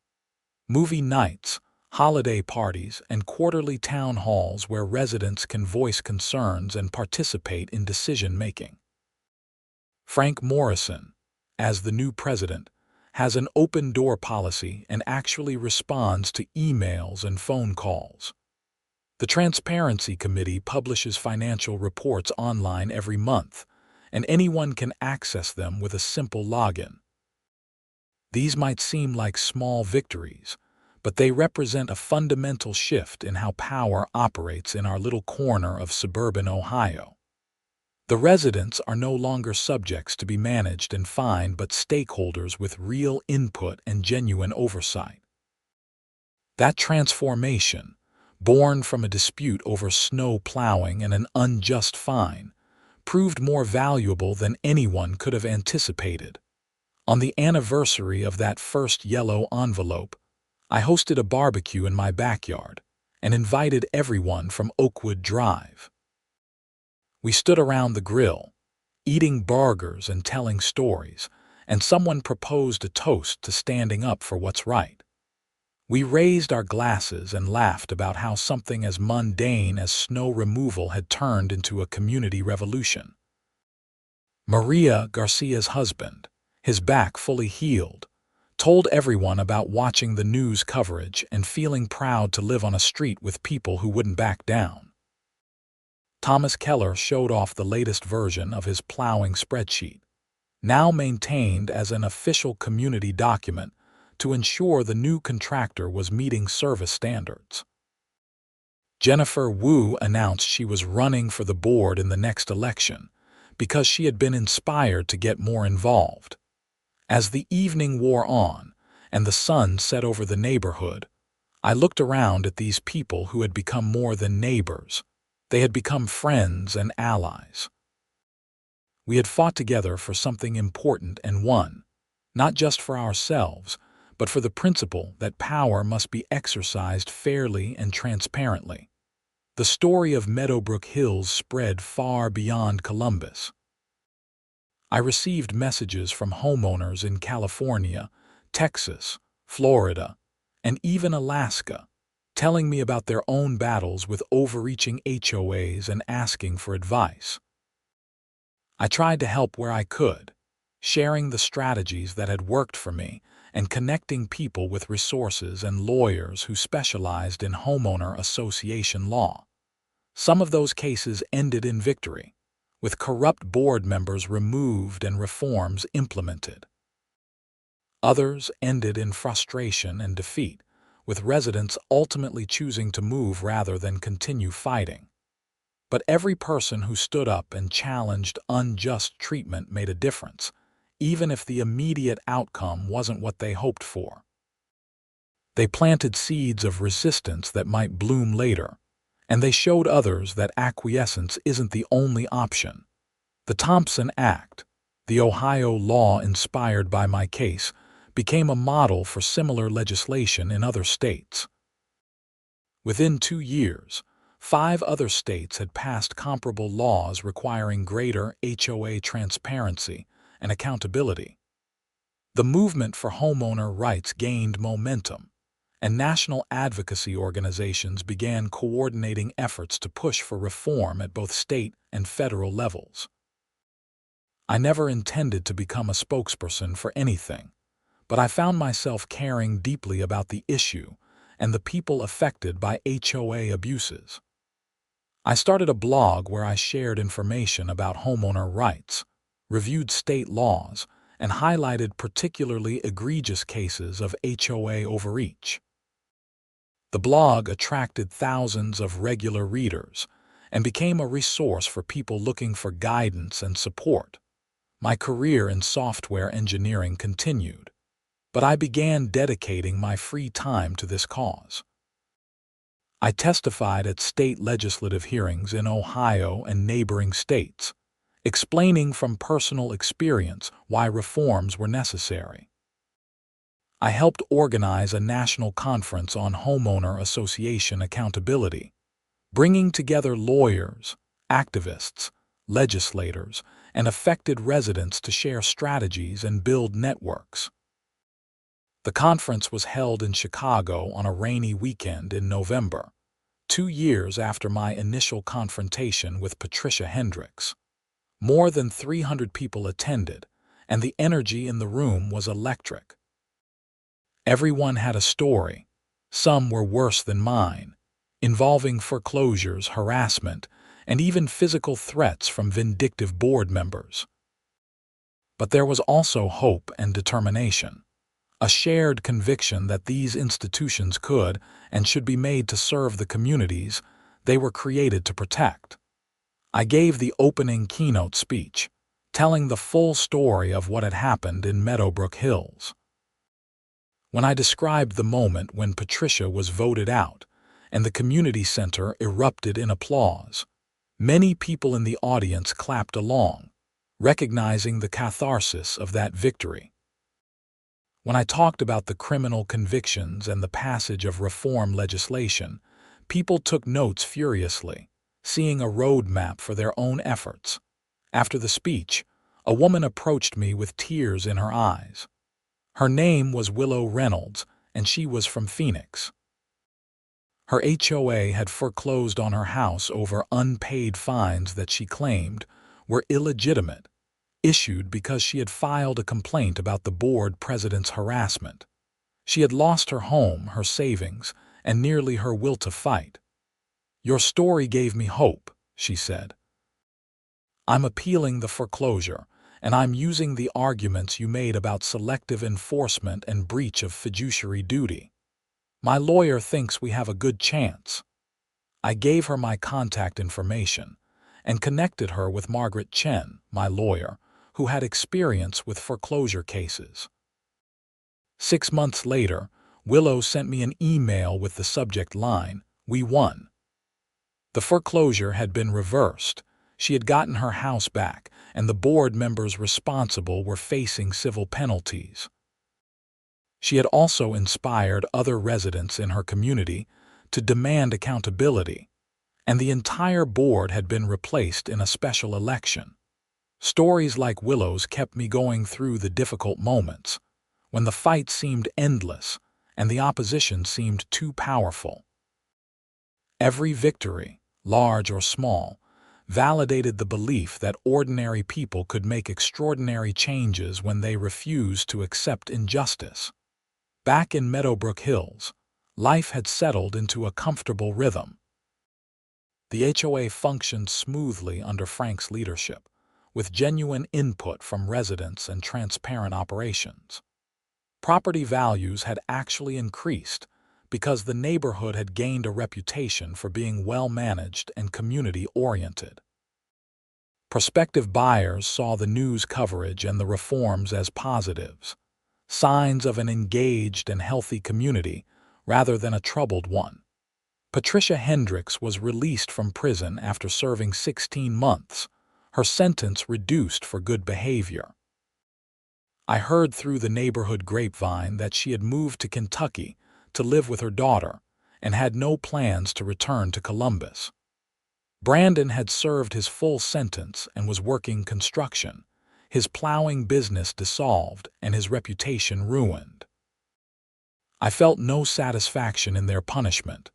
S1: Movie nights, holiday parties, and quarterly town halls where residents can voice concerns and participate in decision-making. Frank Morrison, as the new president, has an open-door policy and actually responds to emails and phone calls. The Transparency Committee publishes financial reports online every month, and anyone can access them with a simple login. These might seem like small victories, but they represent a fundamental shift in how power operates in our little corner of suburban Ohio. The residents are no longer subjects to be managed and fined, but stakeholders with real input and genuine oversight. That transformation, born from a dispute over snow plowing and an unjust fine, proved more valuable than anyone could have anticipated. On the anniversary of that first yellow envelope, I hosted a barbecue in my backyard and invited everyone from Oakwood Drive. We stood around the grill, eating burgers and telling stories, and someone proposed a toast to standing up for what's right. We raised our glasses and laughed about how something as mundane as snow removal had turned into a community revolution. Maria Garcia's husband, his back fully healed, told everyone about watching the news coverage and feeling proud to live on a street with people who wouldn't back down. Thomas Keller showed off the latest version of his plowing spreadsheet, now maintained as an official community document to ensure the new contractor was meeting service standards. Jennifer Wu announced she was running for the board in the next election because she had been inspired to get more involved. As the evening wore on, and the sun set over the neighborhood, I looked around at these people who had become more than neighbors. They had become friends and allies. We had fought together for something important and won, not just for ourselves, but for the principle that power must be exercised fairly and transparently. The story of Meadowbrook Hills spread far beyond Columbus. I received messages from homeowners in California, Texas, Florida, and even Alaska, telling me about their own battles with overreaching HOAs and asking for advice. I tried to help where I could, sharing the strategies that had worked for me and connecting people with resources and lawyers who specialized in homeowner association law. Some of those cases ended in victory, with corrupt board members removed and reforms implemented. Others ended in frustration and defeat, with residents ultimately choosing to move rather than continue fighting. But every person who stood up and challenged unjust treatment made a difference, even if the immediate outcome wasn't what they hoped for. They planted seeds of resistance that might bloom later, and they showed others that acquiescence isn't the only option. The Thompson Act, the Ohio law inspired by my case, became a model for similar legislation in other states. Within 2 years, 5 other states had passed comparable laws requiring greater HOA transparency and accountability. The movement for homeowner rights gained momentum, and national advocacy organizations began coordinating efforts to push for reform at both state and federal levels. I never intended to become a spokesperson for anything, but I found myself caring deeply about the issue and the people affected by HOA abuses. I started a blog where I shared information about homeowner rights, reviewed state laws, and highlighted particularly egregious cases of HOA overreach. The blog attracted thousands of regular readers and became a resource for people looking for guidance and support. My career in software engineering continued, but I began dedicating my free time to this cause. I testified at state legislative hearings in Ohio and neighboring states, explaining from personal experience why reforms were necessary. I helped organize a national conference on homeowner association accountability, bringing together lawyers, activists, legislators, and affected residents to share strategies and build networks. The conference was held in Chicago on a rainy weekend in November, 2 years after my initial confrontation with Patricia Hendricks. More than 300 people attended, and the energy in the room was electric. Everyone had a story. Some were worse than mine, involving foreclosures, harassment, and even physical threats from vindictive board members. But there was also hope and determination, a shared conviction that these institutions could and should be made to serve the communities they were created to protect. I gave the opening keynote speech, telling the full story of what had happened in Meadowbrook Hills. When I described the moment when Patricia was voted out and the community center erupted in applause, many people in the audience clapped along, recognizing the catharsis of that victory. When I talked about the criminal convictions and the passage of reform legislation, people took notes furiously, seeing a roadmap for their own efforts. After the speech, a woman approached me with tears in her eyes. Her name was Willow Reynolds, and she was from Phoenix. Her HOA had foreclosed on her house over unpaid fines that she claimed were illegitimate, issued because she had filed a complaint about the board president's harassment. She had lost her home, her savings, and nearly her will to fight. "Your story gave me hope," she said. "I'm appealing the foreclosure, and I'm using the arguments you made about selective enforcement and breach of fiduciary duty. My lawyer thinks we have a good chance." I gave her my contact information and connected her with Margaret Chen, my lawyer, who had experience with foreclosure cases. 6 months later, Willow sent me an email with the subject line, "We won." The foreclosure had been reversed. She had gotten her house back, and the board members responsible were facing civil penalties. She had also inspired other residents in her community to demand accountability, and the entire board had been replaced in a special election. Stories like Willow's kept me going through the difficult moments, when the fight seemed endless and the opposition seemed too powerful. Every victory, large or small, validated the belief that ordinary people could make extraordinary changes when they refused to accept injustice. Back in Meadowbrook Hills, life had settled into a comfortable rhythm. The HOA functioned smoothly under Frank's leadership, with genuine input from residents and transparent operations. Property values had actually increased because the neighborhood had gained a reputation for being well-managed and community-oriented. Prospective buyers saw the news coverage and the reforms as positives, signs of an engaged and healthy community rather than a troubled one. Patricia Hendricks was released from prison after serving 16 months, her sentence reduced for good behavior. I heard through the neighborhood grapevine that she had moved to Kentucky to live with her daughter and had no plans to return to Columbus. Brandon had served his full sentence and was working construction, his plowing business dissolved and his reputation ruined. I felt no satisfaction in their punishment,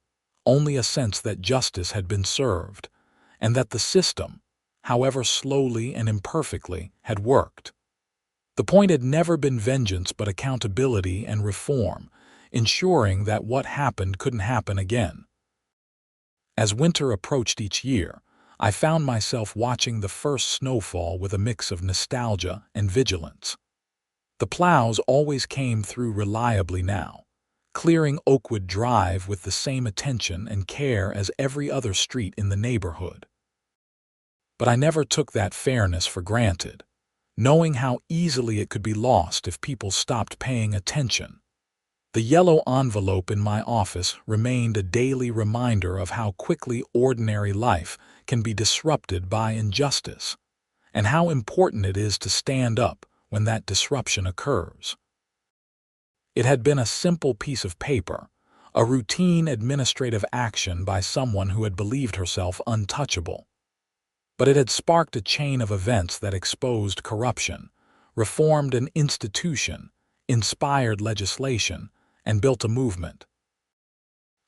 S1: only a sense that justice had been served, and that the system, however slowly and imperfectly, had worked. The point had never been vengeance but accountability and reform, ensuring that what happened couldn't happen again. As winter approached each year, I found myself watching the first snowfall with a mix of nostalgia and vigilance. The plows always came through reliably now, clearing Oakwood Drive with the same attention and care as every other street in the neighborhood. But I never took that fairness for granted, knowing how easily it could be lost if people stopped paying attention. The yellow envelope in my office remained a daily reminder of how quickly ordinary life can be disrupted by injustice, and how important it is to stand up when that disruption occurs. It had been a simple piece of paper, a routine administrative action by someone who had believed herself untouchable. But it had sparked a chain of events that exposed corruption, reformed an institution, inspired legislation, and built a movement.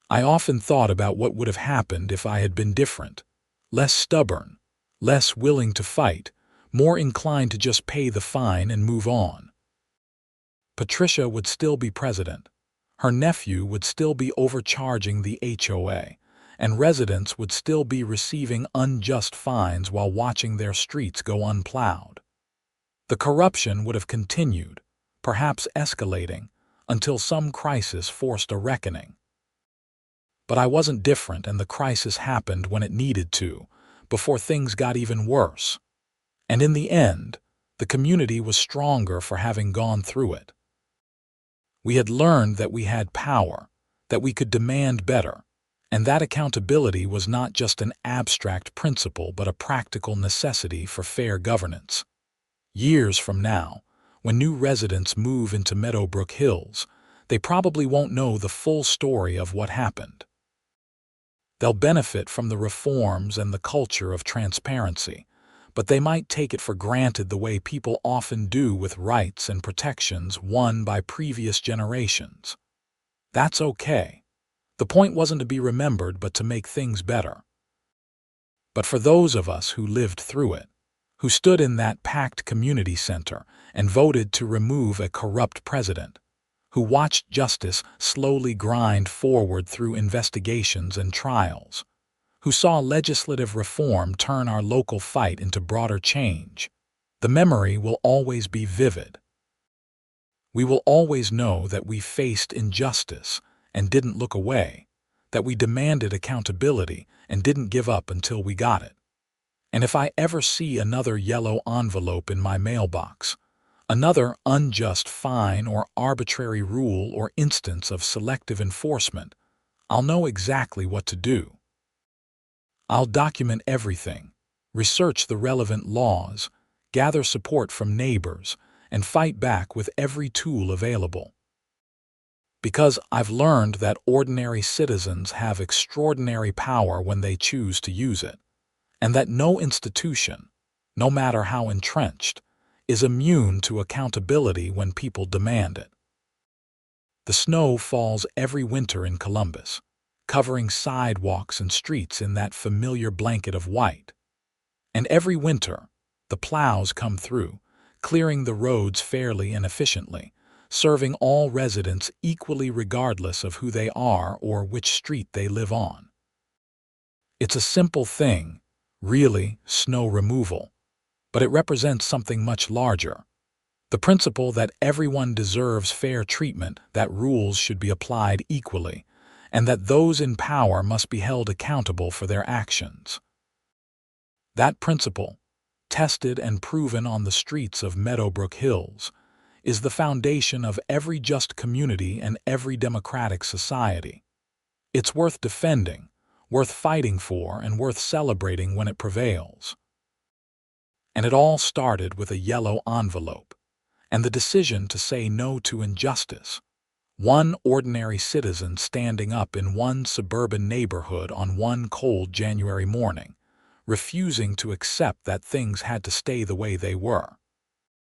S1: I often thought about what would have happened if I had been different, less stubborn, less willing to fight, more inclined to just pay the fine and move on. Patricia would still be president, her nephew would still be overcharging the HOA, and residents would still be receiving unjust fines while watching their streets go unplowed. The corruption would have continued, perhaps escalating, until some crisis forced a reckoning. But I wasn't different, and the crisis happened when it needed to, before things got even worse. And in the end, the community was stronger for having gone through it. We had learned that we had power, that we could demand better, and that accountability was not just an abstract principle but a practical necessity for fair governance. Years from now, when new residents move into Meadowbrook Hills, they probably won't know the full story of what happened. They'll benefit from the reforms and the culture of transparency, but they might take it for granted the way people often do with rights and protections won by previous generations. That's okay. The point wasn't to be remembered but to make things better. But for those of us who lived through it, who stood in that packed community center and voted to remove a corrupt president, who watched justice slowly grind forward through investigations and trials, who saw legislative reform turn our local fight into broader change, the memory will always be vivid. We will always know that we faced injustice and didn't look away, that we demanded accountability and didn't give up until we got it. And if I ever see another yellow envelope in my mailbox, Another unjust fine or arbitrary rule or instance of selective enforcement, I'll know exactly what to do. I'll document everything, research the relevant laws, gather support from neighbors, and fight back with every tool available. Because I've learned that ordinary citizens have extraordinary power when they choose to use it, and that no institution, no matter how entrenched, is immune to accountability when people demand it. The snow falls every winter in Columbus, covering sidewalks and streets in that familiar blanket of white. And every winter, the plows come through, clearing the roads fairly and efficiently, serving all residents equally regardless of who they are or which street they live on. It's a simple thing, really, snow removal, but it represents something much larger. The principle that everyone deserves fair treatment, that rules should be applied equally, and that those in power must be held accountable for their actions. That principle, tested and proven on the streets of Meadowbrook Hills, is the foundation of every just community and every democratic society. It's worth defending, worth fighting for, and worth celebrating when it prevails. And it all started with a yellow envelope and the decision to say no to injustice. One ordinary citizen standing up in one suburban neighborhood on one cold January morning, refusing to accept that things had to stay the way they were.